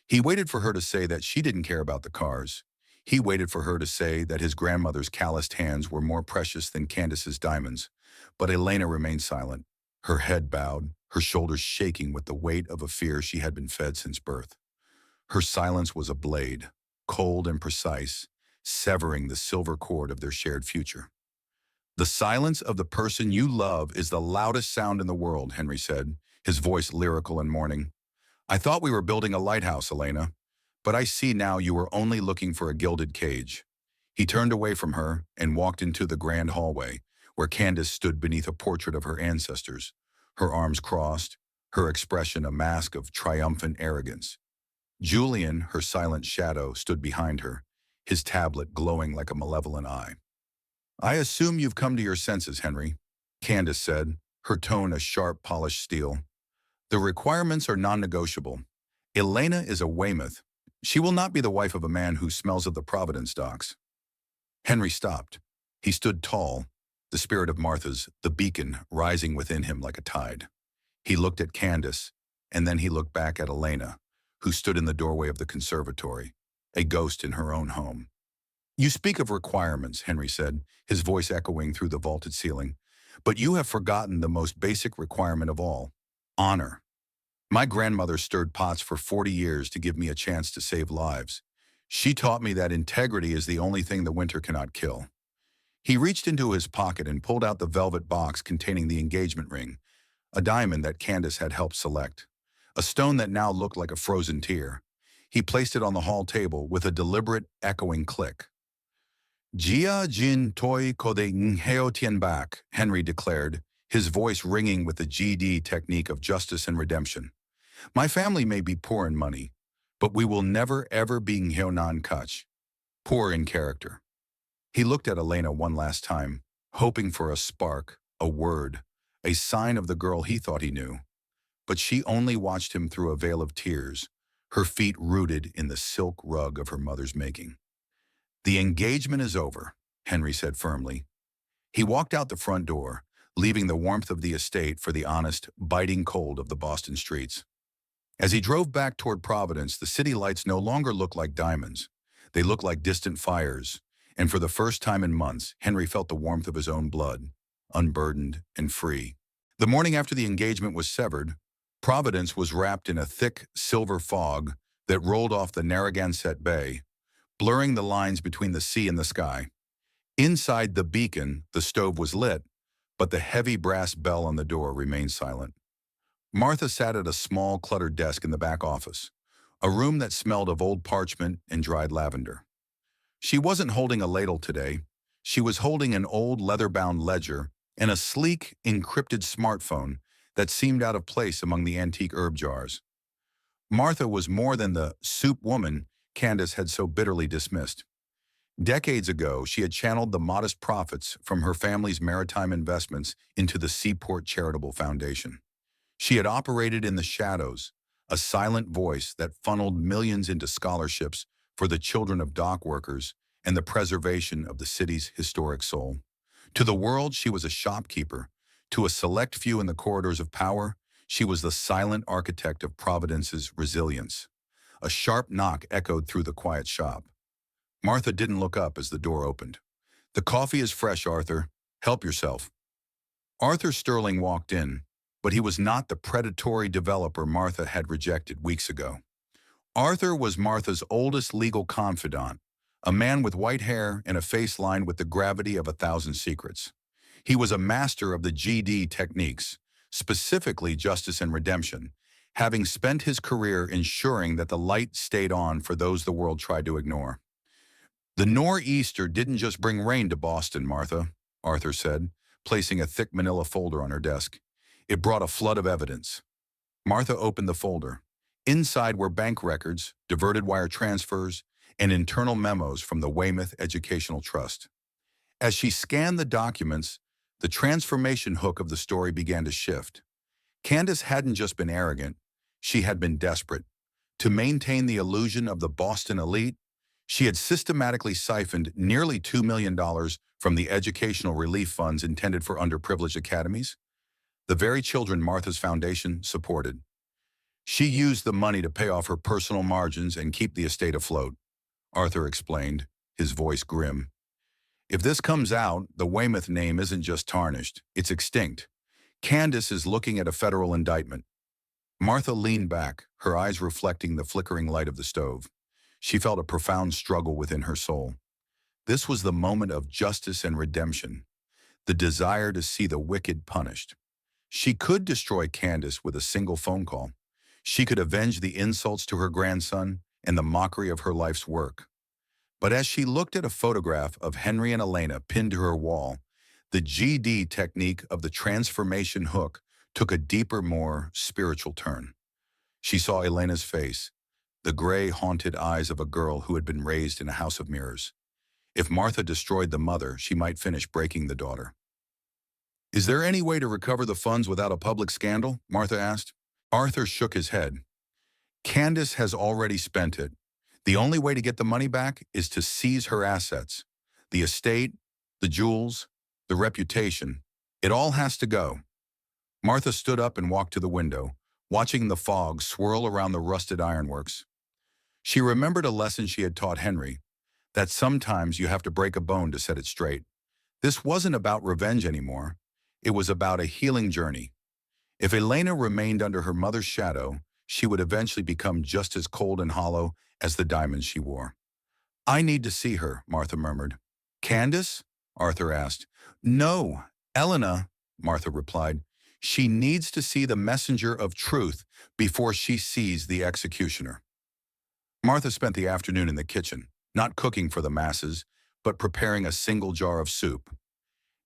He waited for her to say that she didn't care about the cars. He waited for her to say that his grandmother's calloused hands were more precious than Candace's diamonds. But Elena remained silent, her head bowed, her shoulders shaking with the weight of a fear she had been fed since birth. Her silence was a blade, cold and precise, severing the silver cord of their shared future. The silence of the person you love is the loudest sound in the world, Henry said, his voice lyrical and mourning. I thought we were building a lighthouse, Elena, but I see now you were only looking for a gilded cage. He turned away from her and walked into the grand hallway, where Candace stood beneath a portrait of her ancestors, her arms crossed, her expression a mask of triumphant arrogance. Julian, her silent shadow, stood behind her, his tablet glowing like a malevolent eye. I assume you've come to your senses, Henry, Candace said, her tone a sharp, polished steel. The requirements are non-negotiable. Elena is a Weymouth. She will not be the wife of a man who smells of the Providence docks. Henry stopped. He stood tall, the spirit of Martha's, the beacon, rising within him like a tide. He looked at Candace, and then he looked back at Elena, who stood in the doorway of the conservatory, a ghost in her own home. You speak of requirements, Henry said, his voice echoing through the vaulted ceiling, but you have forgotten the most basic requirement of all, honor. My grandmother stirred pots for 40 years to give me a chance to save lives. She taught me that integrity is the only thing the winter cannot kill. He reached into his pocket and pulled out the velvet box containing the engagement ring, a diamond that Candace had helped select, a stone that now looked like a frozen tear. He placed it on the hall table with a deliberate, echoing click. Jia Jin Toi Kode Nheo Tien Bak, Henry declared, his voice ringing with the GD technique of justice and redemption. My family may be poor in money, but we will never ever be Nheo Nan Kach, poor in character. He looked at Elena one last time, hoping for a spark, a word, a sign of the girl he thought he knew. But she only watched him through a veil of tears, her feet rooted in the silk rug of her mother's making. The engagement is over, Henry said firmly. He walked out the front door, leaving the warmth of the estate for the honest, biting cold of the Boston streets. As he drove back toward Providence, the city lights no longer looked like diamonds. They looked like distant fires, and for the first time in months, Henry felt the warmth of his own blood, unburdened and free. The morning after the engagement was severed, Providence was wrapped in a thick, silver fog that rolled off the Narragansett Bay, blurring the lines between the sea and the sky. Inside the beacon, the stove was lit, but the heavy brass bell on the door remained silent. Martha sat at a small, cluttered desk in the back office, a room that smelled of old parchment and dried lavender. She wasn't holding a ladle today. She was holding an old leather-bound ledger and a sleek, encrypted smartphone that seemed out of place among the antique herb jars. Martha was more than the soup woman Candace had so bitterly dismissed. Decades ago, she had channeled the modest profits from her family's maritime investments into the Seaport Charitable Foundation. She had operated in the shadows, a silent voice that funneled millions into scholarships for the children of dock workers and the preservation of the city's historic soul. To the world, she was a shopkeeper. To a select few in the corridors of power, she was the silent architect of Providence's resilience. A sharp knock echoed through the quiet shop. Martha didn't look up as the door opened. The coffee is fresh, Arthur. Help yourself. Arthur Sterling walked in, but he was not the predatory developer Martha had rejected weeks ago. Arthur was Martha's oldest legal confidant, a man with white hair and a face lined with the gravity of 1,000 secrets. He was a master of the GD techniques, specifically justice and redemption, having spent his career ensuring that the light stayed on for those the world tried to ignore. The nor'easter didn't just bring rain to Boston, Martha, Arthur said, placing a thick manila folder on her desk. It brought a flood of evidence. Martha opened the folder. Inside were bank records, diverted wire transfers, and internal memos from the Weymouth Educational Trust. As she scanned the documents, the transformation hook of the story began to shift. Candace hadn't just been arrogant, she had been desperate. To maintain the illusion of the Boston elite, she had systematically siphoned nearly $2 million from the educational relief funds intended for underprivileged academies, the very children Martha's foundation supported. She used the money to pay off her personal margins and keep the estate afloat, Arthur explained, his voice grim. If this comes out, the Weymouth name isn't just tarnished, it's extinct. Candace is looking at a federal indictment. Martha leaned back, her eyes reflecting the flickering light of the stove. She felt a profound struggle within her soul. This was the moment of justice and redemption, the desire to see the wicked punished. She could destroy Candace with a single phone call. She could avenge the insults to her grandson and the mockery of her life's work. But as she looked at a photograph of Henry and Elena pinned to her wall, the GD technique of the transformation hook took a deeper, more spiritual turn. She saw Elena's face, the gray, haunted eyes of a girl who had been raised in a house of mirrors. If Martha destroyed the mother, she might finish breaking the daughter. Is there any way to recover the funds without a public scandal? Martha asked. Arthur shook his head. Candace has already spent it. The only way to get the money back is to seize her assets. The estate, the jewels, the reputation. It all has to go. Martha stood up and walked to the window, watching the fog swirl around the rusted ironworks. She remembered a lesson she had taught Henry, that sometimes you have to break a bone to set it straight. This wasn't about revenge anymore. It was about a healing journey. If Elena remained under her mother's shadow, she would eventually become just as cold and hollow as the diamonds she wore. I need to see her, Martha murmured. Candace? Arthur asked. No, Elena, Martha replied. She needs to see the messenger of truth before she sees the executioner. Martha spent the afternoon in the kitchen, not cooking for the masses, but preparing a single jar of soup.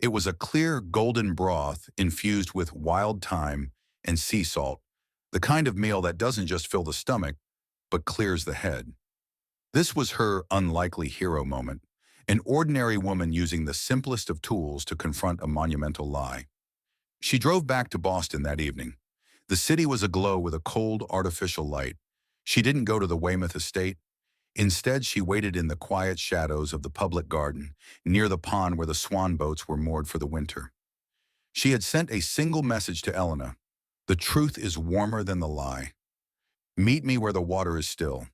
It was a clear golden broth infused with wild thyme and sea salt, the kind of meal that doesn't just fill the stomach, but clears the head. This was her unlikely hero moment, an ordinary woman using the simplest of tools to confront a monumental lie. She drove back to Boston that evening. The city was aglow with a cold, artificial light. She didn't go to the Weymouth estate. Instead, she waited in the quiet shadows of the public garden, near the pond where the swan boats were moored for the winter. She had sent a single message to Elena. The truth is warmer than the lie. Meet me where the water is still.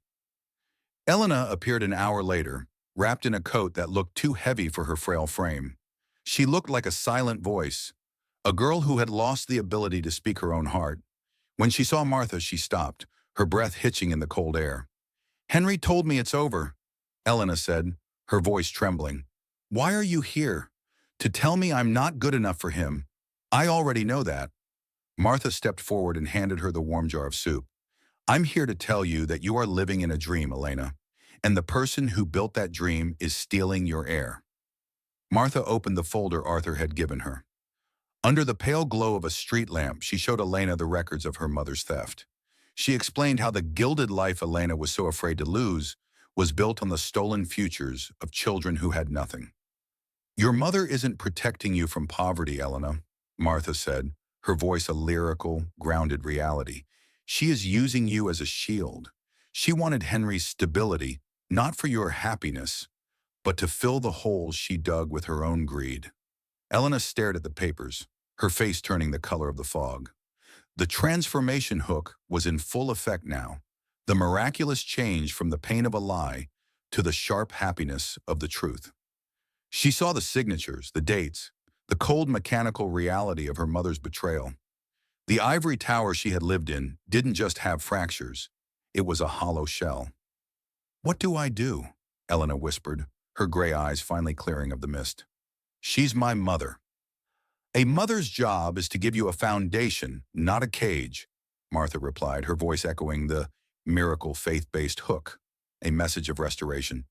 Elena appeared an hour later, wrapped in a coat that looked too heavy for her frail frame. She looked like a silent voice, a girl who had lost the ability to speak her own heart. When she saw Martha, she stopped, her breath hitching in the cold air. Henry told me it's over, Elena said, her voice trembling. Why are you here? To tell me I'm not good enough for him. I already know that. Martha stepped forward and handed her the warm jar of soup. I'm here to tell you that you are living in a dream, Elena, and the person who built that dream is stealing your air. Martha opened the folder Arthur had given her. Under the pale glow of a street lamp, she showed Elena the records of her mother's theft. She explained how the gilded life Elena was so afraid to lose was built on the stolen futures of children who had nothing. Your mother isn't protecting you from poverty, Elena, Martha said, her voice a lyrical, grounded reality. She is using you as a shield. She wanted Henry's stability, not for your happiness, but to fill the holes she dug with her own greed. Elena stared at the papers, her face turning the color of the fog. The transformation hook was in full effect now, the miraculous change from the pain of a lie to the sharp happiness of the truth. She saw the signatures, the dates, the cold mechanical reality of her mother's betrayal. The ivory tower she had lived in didn't just have fractures, it was a hollow shell. What do I do? Elena whispered, her gray eyes finally clearing of the mist. She's my mother. A mother's job is to give you a foundation, not a cage, Martha replied, her voice echoing the miracle faith-based hook, a message of restoration.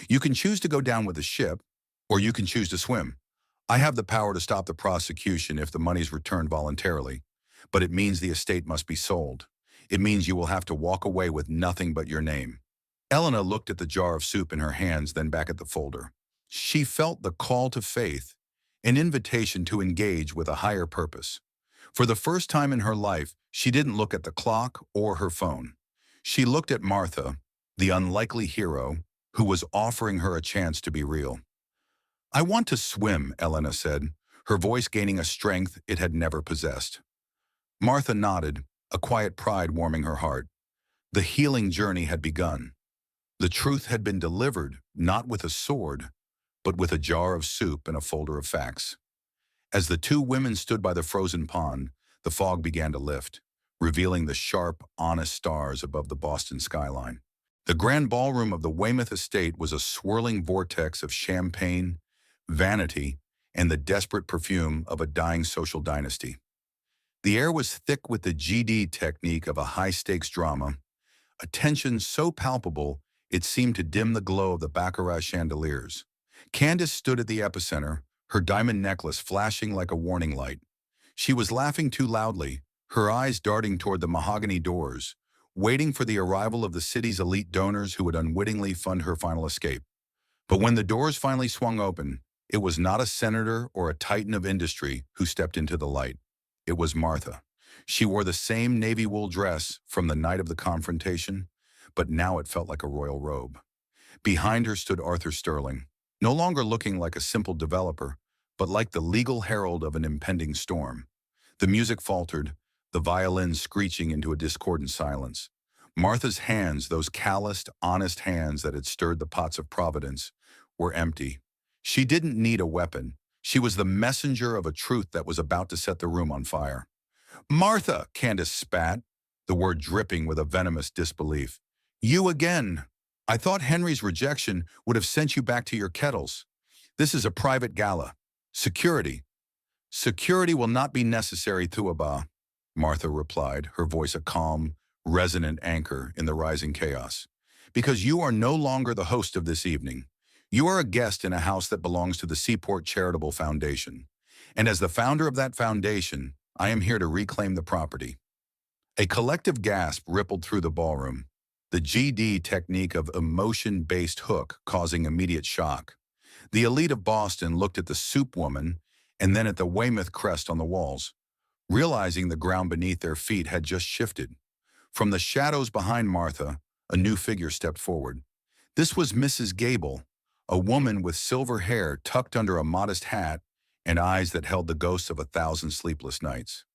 You can choose to go down with the ship, or you can choose to swim. I have the power to stop the prosecution if the money's returned voluntarily, but it means the estate must be sold. It means you will have to walk away with nothing but your name." Elena looked at the jar of soup in her hands, then back at the folder. She felt the call to faith, an invitation to engage with a higher purpose. For the first time in her life, she didn't look at the clock or her phone. She looked at Martha, the unlikely hero, who was offering her a chance to be real. "I want to swim," Elena said, her voice gaining a strength it had never possessed. Martha nodded, a quiet pride warming her heart. The healing journey had begun. The truth had been delivered, not with a sword, but with a jar of soup and a folder of facts. As the two women stood by the frozen pond, the fog began to lift, revealing the sharp, honest stars above the Boston skyline. The grand ballroom of the Weymouth estate was a swirling vortex of champagne, vanity, and the desperate perfume of a dying social dynasty. The air was thick with the GD technique of a high-stakes drama, a tension so palpable it seemed to dim the glow of the baccarat chandeliers. Candace stood at the epicenter, her diamond necklace flashing like a warning light. She was laughing too loudly, her eyes darting toward the mahogany doors, waiting for the arrival of the city's elite donors who would unwittingly fund her final escape. But when the doors finally swung open, it was not a senator or a titan of industry who stepped into the light. It was Martha. She wore the same navy wool dress from the night of the confrontation, but now it felt like a royal robe. Behind her stood Arthur Sterling, no longer looking like a simple developer, but like the legal herald of an impending storm. The music faltered, the violins screeching into a discordant silence. Martha's hands, those calloused, honest hands that had stirred the pots of providence, were empty. She didn't need a weapon. She was the messenger of a truth that was about to set the room on fire. "Martha," Candace spat, the word dripping with a venomous disbelief. "You again. I thought Henry's rejection would have sent you back to your kettles. This is a private gala. Security." "Security will not be necessary, Thuaba," Martha replied, her voice a calm, resonant anchor in the rising chaos. "Because you are no longer the host of this evening. You are a guest in a house that belongs to the Seaport Charitable Foundation. And as the founder of that foundation, I am here to reclaim the property." A collective gasp rippled through the ballroom, the GD technique of emotion-based hook causing immediate shock. The elite of Boston looked at the soup woman and then at the Weymouth crest on the walls, realizing the ground beneath their feet had just shifted. From the shadows behind Martha, a new figure stepped forward. This was Mrs. Gable, a woman with silver hair tucked under a modest hat and eyes that held the ghosts of 1,000 sleepless nights.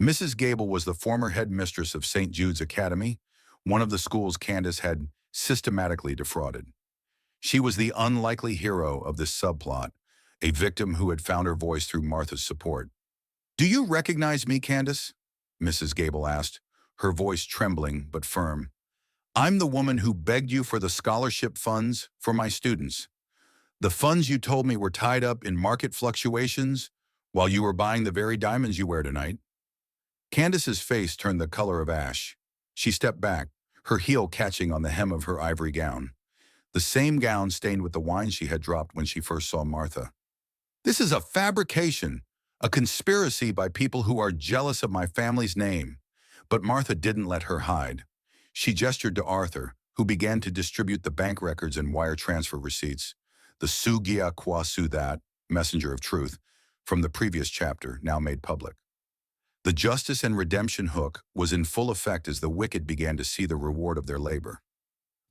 Mrs. Gable was the former headmistress of St. Jude's Academy, one of the schools Candace had systematically defrauded. She was the unlikely hero of this subplot, a victim who had found her voice through Martha's support. "Do you recognize me, Candace?" Mrs. Gable asked, her voice trembling but firm. "I'm the woman who begged you for the scholarship funds for my students. The funds you told me were tied up in market fluctuations while you were buying the very diamonds you wear tonight." Candace's face turned the color of ash. She stepped back, her heel catching on the hem of her ivory gown, the same gown stained with the wine she had dropped when she first saw Martha. "This is a fabrication, a conspiracy by people who are jealous of my family's name." But Martha didn't let her hide. She gestured to Arthur, who began to distribute the bank records and wire transfer receipts, the Sugia Qua Su That, messenger of truth, from the previous chapter, now made public. The justice and redemption hook was in full effect as the wicked began to see the reward of their labor.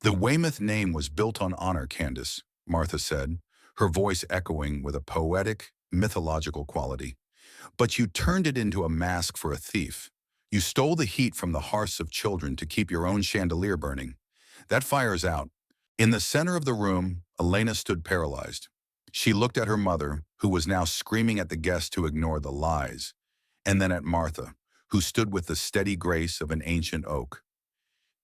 "The Weymouth name was built on honor, Candace," Martha said, her voice echoing with a poetic, mythological quality. "But you turned it into a mask for a thief. You stole the heat from the hearths of children to keep your own chandelier burning. That fire's out." In the center of the room, Elena stood paralyzed. She looked at her mother, who was now screaming at the guests to ignore the lies, and then at Martha, who stood with the steady grace of an ancient oak.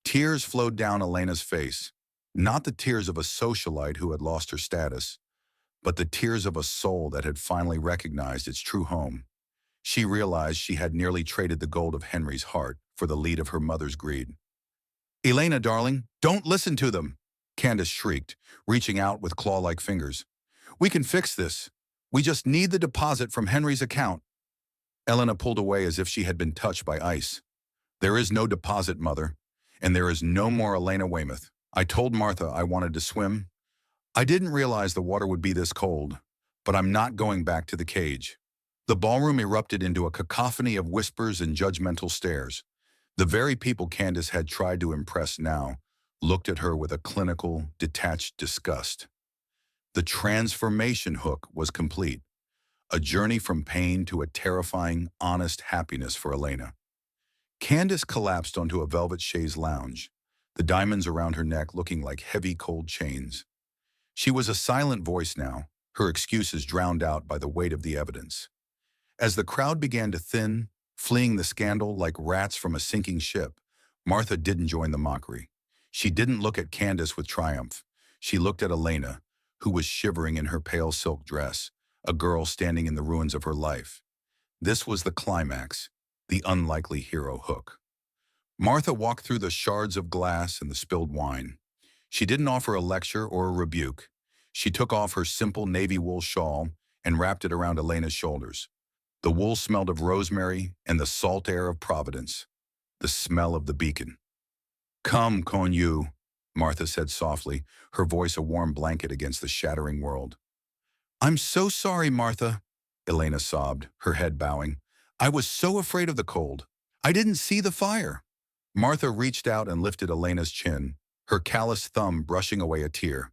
Tears flowed down Elena's face, not the tears of a socialite who had lost her status, but the tears of a soul that had finally recognized its true home. She realized she had nearly traded the gold of Henry's heart for the lead of her mother's greed. "Elena, darling, don't listen to them!" Candace shrieked, reaching out with claw-like fingers. "We can fix this. We just need the deposit from Henry's account. Elena pulled away as if she had been touched by ice. There is no deposit, Mother, and there is no more Elena Weymouth. I told Martha I wanted to swim. I didn't realize the water would be this cold, but I'm not going back to the cage. The ballroom erupted into a cacophony of whispers and judgmental stares. The very people Candace had tried to impress now looked at her with a clinical, detached disgust. The transformation hook was complete, a journey from pain to a terrifying, honest happiness for Elena. Candace collapsed onto a velvet chaise lounge, the diamonds around her neck looking like heavy, cold chains. She was a silent voice now, her excuses drowned out by the weight of the evidence. As the crowd began to thin, fleeing the scandal like rats from a sinking ship, Martha didn't join the mockery. She didn't look at Candace with triumph. She looked at Elena, who was shivering in her pale silk dress, a girl standing in the ruins of her life. This was the climax, the unlikely hero hook. Martha walked through the shards of glass and the spilled wine. She didn't offer a lecture or a rebuke. She took off her simple navy wool shawl and wrapped it around Elena's shoulders. The wool smelled of rosemary and the salt air of Providence, the smell of the beacon. Come, Conyu, Martha said softly, her voice a warm blanket against the shattering world. I'm so sorry, Martha, Elena sobbed, her head bowing. I was so afraid of the cold. I didn't see the fire. Martha reached out and lifted Elena's chin, her calloused thumb brushing away a tear.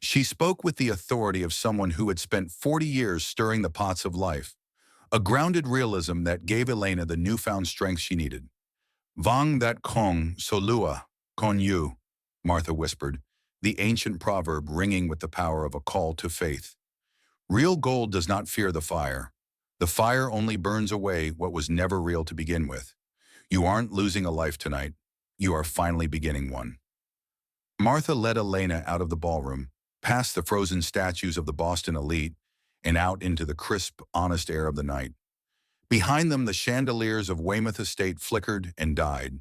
She spoke with the authority of someone who had spent 40 years stirring the pots of life, a grounded realism that gave Elena the newfound strength she needed. Vang that kong solua, con yu, Martha whispered, the ancient proverb ringing with the power of a call to faith. Real gold does not fear the fire. The fire only burns away what was never real to begin with. You aren't losing a life tonight. You are finally beginning one. Martha led Elena out of the ballroom, past the frozen statues of the Boston elite, and out into the crisp, honest air of the night. Behind them, the chandeliers of Weymouth Estate flickered and died.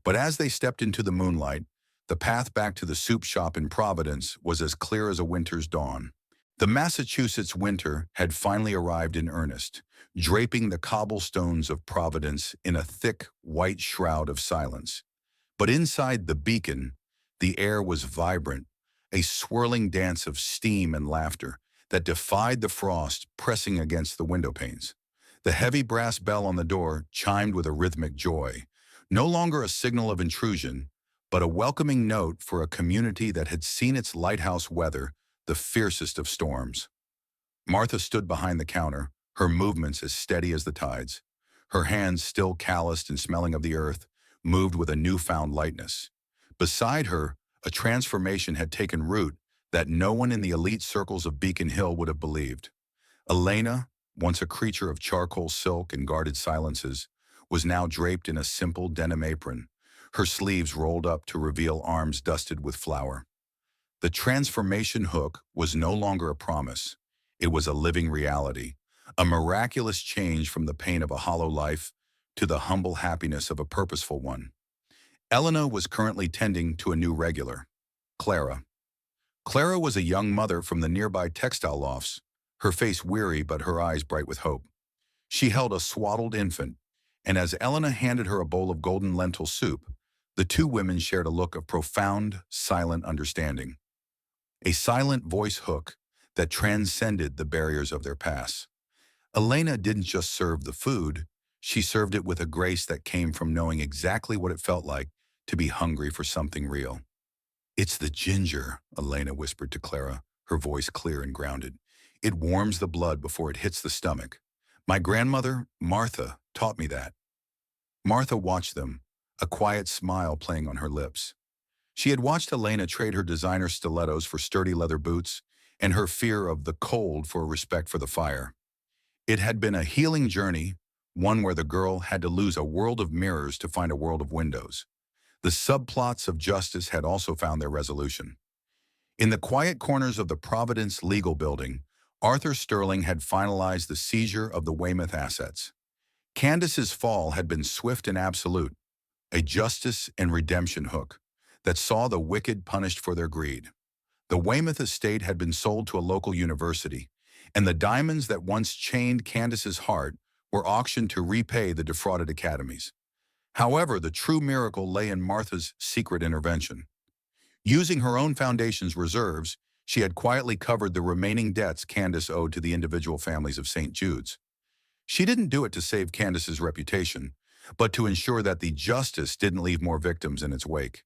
But as they stepped into the moonlight, the path back to the soup shop in Providence was as clear as a winter's dawn. The Massachusetts winter had finally arrived in earnest, draping the cobblestones of Providence in a thick, white shroud of silence. But inside the beacon, the air was vibrant, a swirling dance of steam and laughter that defied the frost pressing against the window panes. The heavy brass bell on the door chimed with a rhythmic joy, no longer a signal of intrusion, but a welcoming note for a community that had seen its lighthouse weather the fiercest of storms. Martha stood behind the counter, her movements as steady as the tides. Her hands, still calloused and smelling of the earth, moved with a newfound lightness. Beside her, a transformation had taken root that no one in the elite circles of Beacon Hill would have believed. Elena, once a creature of charcoal silk and guarded silences, was now draped in a simple denim apron, her sleeves rolled up to reveal arms dusted with flour. The transformation hook was no longer a promise. It was a living reality, a miraculous change from the pain of a hollow life to the humble happiness of a purposeful one. Elena was currently tending to a new regular, Clara. Clara was a young mother from the nearby textile lofts, her face weary but her eyes bright with hope. She held a swaddled infant, and as Elena handed her a bowl of golden lentil soup, the two women shared a look of profound, silent understanding. A silent voice hook that transcended the barriers of their past. Elena didn't just serve the food, she served it with a grace that came from knowing exactly what it felt like to be hungry for something real. It's the ginger, Elena whispered to Clara, her voice clear and grounded. It warms the blood before it hits the stomach. My grandmother, Martha, taught me that. Martha watched them, a quiet smile playing on her lips. She had watched Elena trade her designer stilettos for sturdy leather boots and her fear of the cold for a respect for the fire. It had been a healing journey, one where the girl had to lose a world of mirrors to find a world of windows. The subplots of justice had also found their resolution. In the quiet corners of the Providence Legal Building, Arthur Sterling had finalized the seizure of the Weymouth assets. Candace's fall had been swift and absolute, a justice and redemption hook that saw the wicked punished for their greed. The Weymouth estate had been sold to a local university, and the diamonds that once chained Candace's heart were auctioned to repay the defrauded academies. However, the true miracle lay in Martha's secret intervention. Using her own foundation's reserves, she had quietly covered the remaining debts Candace owed to the individual families of St. Jude's. She didn't do it to save Candace's reputation, but to ensure that the justice didn't leave more victims in its wake.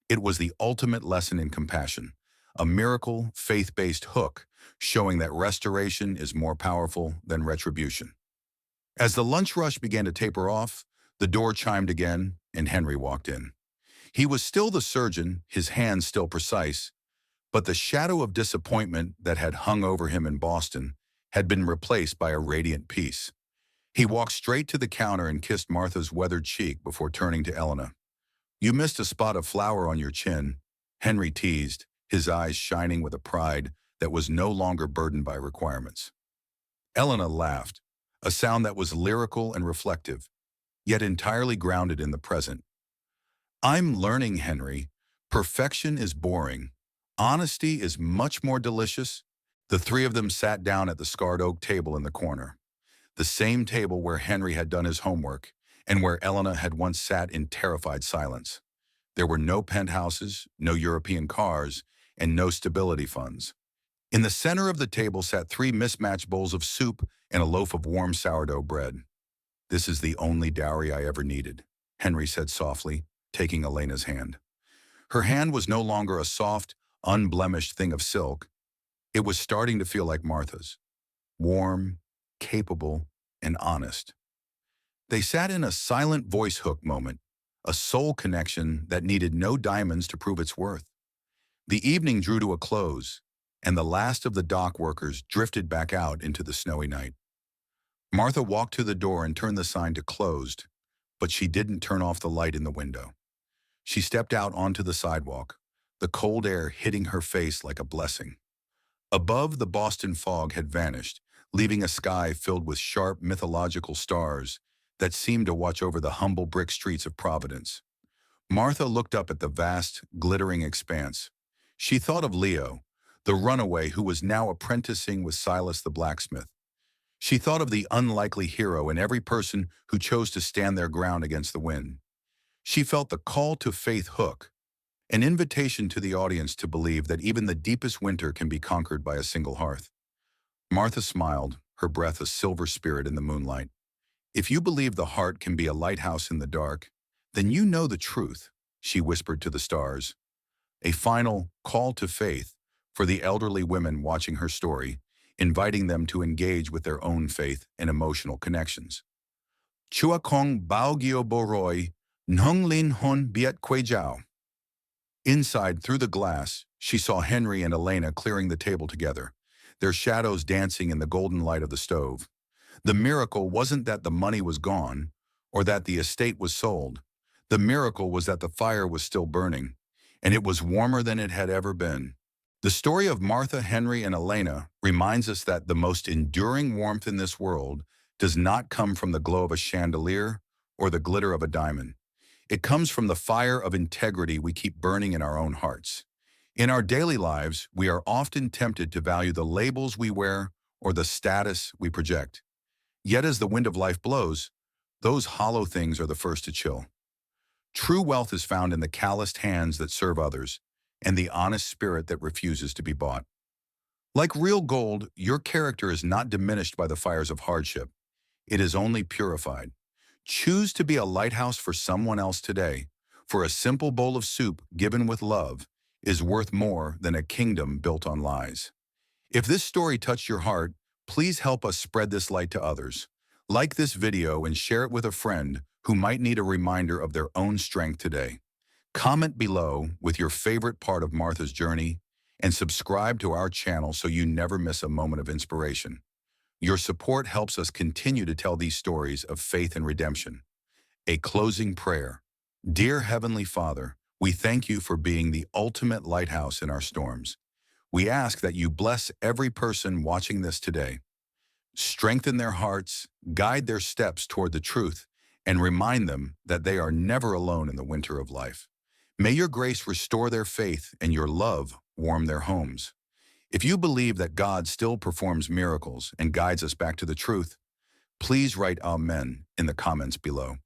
It was the ultimate lesson in compassion, a miracle, faith-based hook, showing that restoration is more powerful than retribution. As the lunch rush began to taper off, the door chimed again, and Henry walked in. He was still the surgeon, his hands still precise, but the shadow of disappointment that had hung over him in Boston had been replaced by a radiant peace. He walked straight to the counter and kissed Martha's weathered cheek before turning to Elena. "You missed a spot of flour on your chin," Henry teased, his eyes shining with a pride that was no longer burdened by requirements. Elena laughed, a sound that was lyrical and reflective, yet entirely grounded in the present. "I'm learning, Henry. Perfection is boring. Honesty is much more delicious." The three of them sat down at the scarred oak table in the corner, the same table where Henry had done his homework and where Elena had once sat in terrified silence. There were no penthouses, no European cars, and no stability funds. In the center of the table sat three mismatched bowls of soup and a loaf of warm sourdough bread. "This is the only dowry I ever needed," Henry said softly, taking Elena's hand. Her hand was no longer a soft, unblemished thing of silk. It was starting to feel like Martha's, warm, capable, and honest. They sat in a silent voice hook moment, a soul connection that needed no diamonds to prove its worth. The evening drew to a close, and the last of the dock workers drifted back out into the snowy night. Martha walked to the door and turned the sign to closed, but she didn't turn off the light in the window. She stepped out onto the sidewalk, the cold air hitting her face like a blessing. Above, the Boston fog had vanished, leaving a sky filled with sharp mythological stars that seemed to watch over the humble brick streets of Providence. Martha looked up at the vast, glittering expanse. She thought of Leo, the runaway who was now apprenticing with Silas the blacksmith. She thought of the unlikely hero in every person who chose to stand their ground against the wind. She felt the call to faith hook, an invitation to the audience to believe that even the deepest winter can be conquered by a single hearth. Martha smiled, her breath a silver spirit in the moonlight. "If you believe the heart can be a lighthouse in the dark, then you know the truth," she whispered to the stars. A final call to faith for the elderly women watching her story, inviting them to engage with their own faith and emotional connections. "Chua kong bao gio boroi, nung lin hon biet kwe jiao." Inside, through the glass, she saw Henry and Elena clearing the table together, their shadows dancing in the golden light of the stove. The miracle wasn't that the money was gone or that the estate was sold. The miracle was that the fire was still burning, and it was warmer than it had ever been. The story of Martha, Henry, and Elena reminds us that the most enduring warmth in this world does not come from the glow of a chandelier or the glitter of a diamond. It comes from the fire of integrity we keep burning in our own hearts. In our daily lives, we are often tempted to value the labels we wear or the status we project. Yet as the wind of life blows, those hollow things are the first to chill. True wealth is found in the calloused hands that serve others and the honest spirit that refuses to be bought. Like real gold, your character is not diminished by the fires of hardship. It is only purified. Choose to be a lighthouse for someone else today, for a simple bowl of soup given with love is worth more than a kingdom built on lies. If this story touched your heart, please help us spread this light to others. Like this video and share it with a friend who might need a reminder of their own strength today. Comment below with your favorite part of Martha's journey and subscribe to our channel so you never miss a moment of inspiration. Your support helps us continue to tell these stories of faith and redemption. A closing prayer. Dear Heavenly Father, we thank you for being the ultimate lighthouse in our storms. We ask that you bless every person watching this today. Strengthen their hearts, guide their steps toward the truth, and remind them that they are never alone in the winter of life. May your grace restore their faith and your love warm their homes. If you believe that God still performs miracles and guides us back to the truth, please write Amen in the comments below.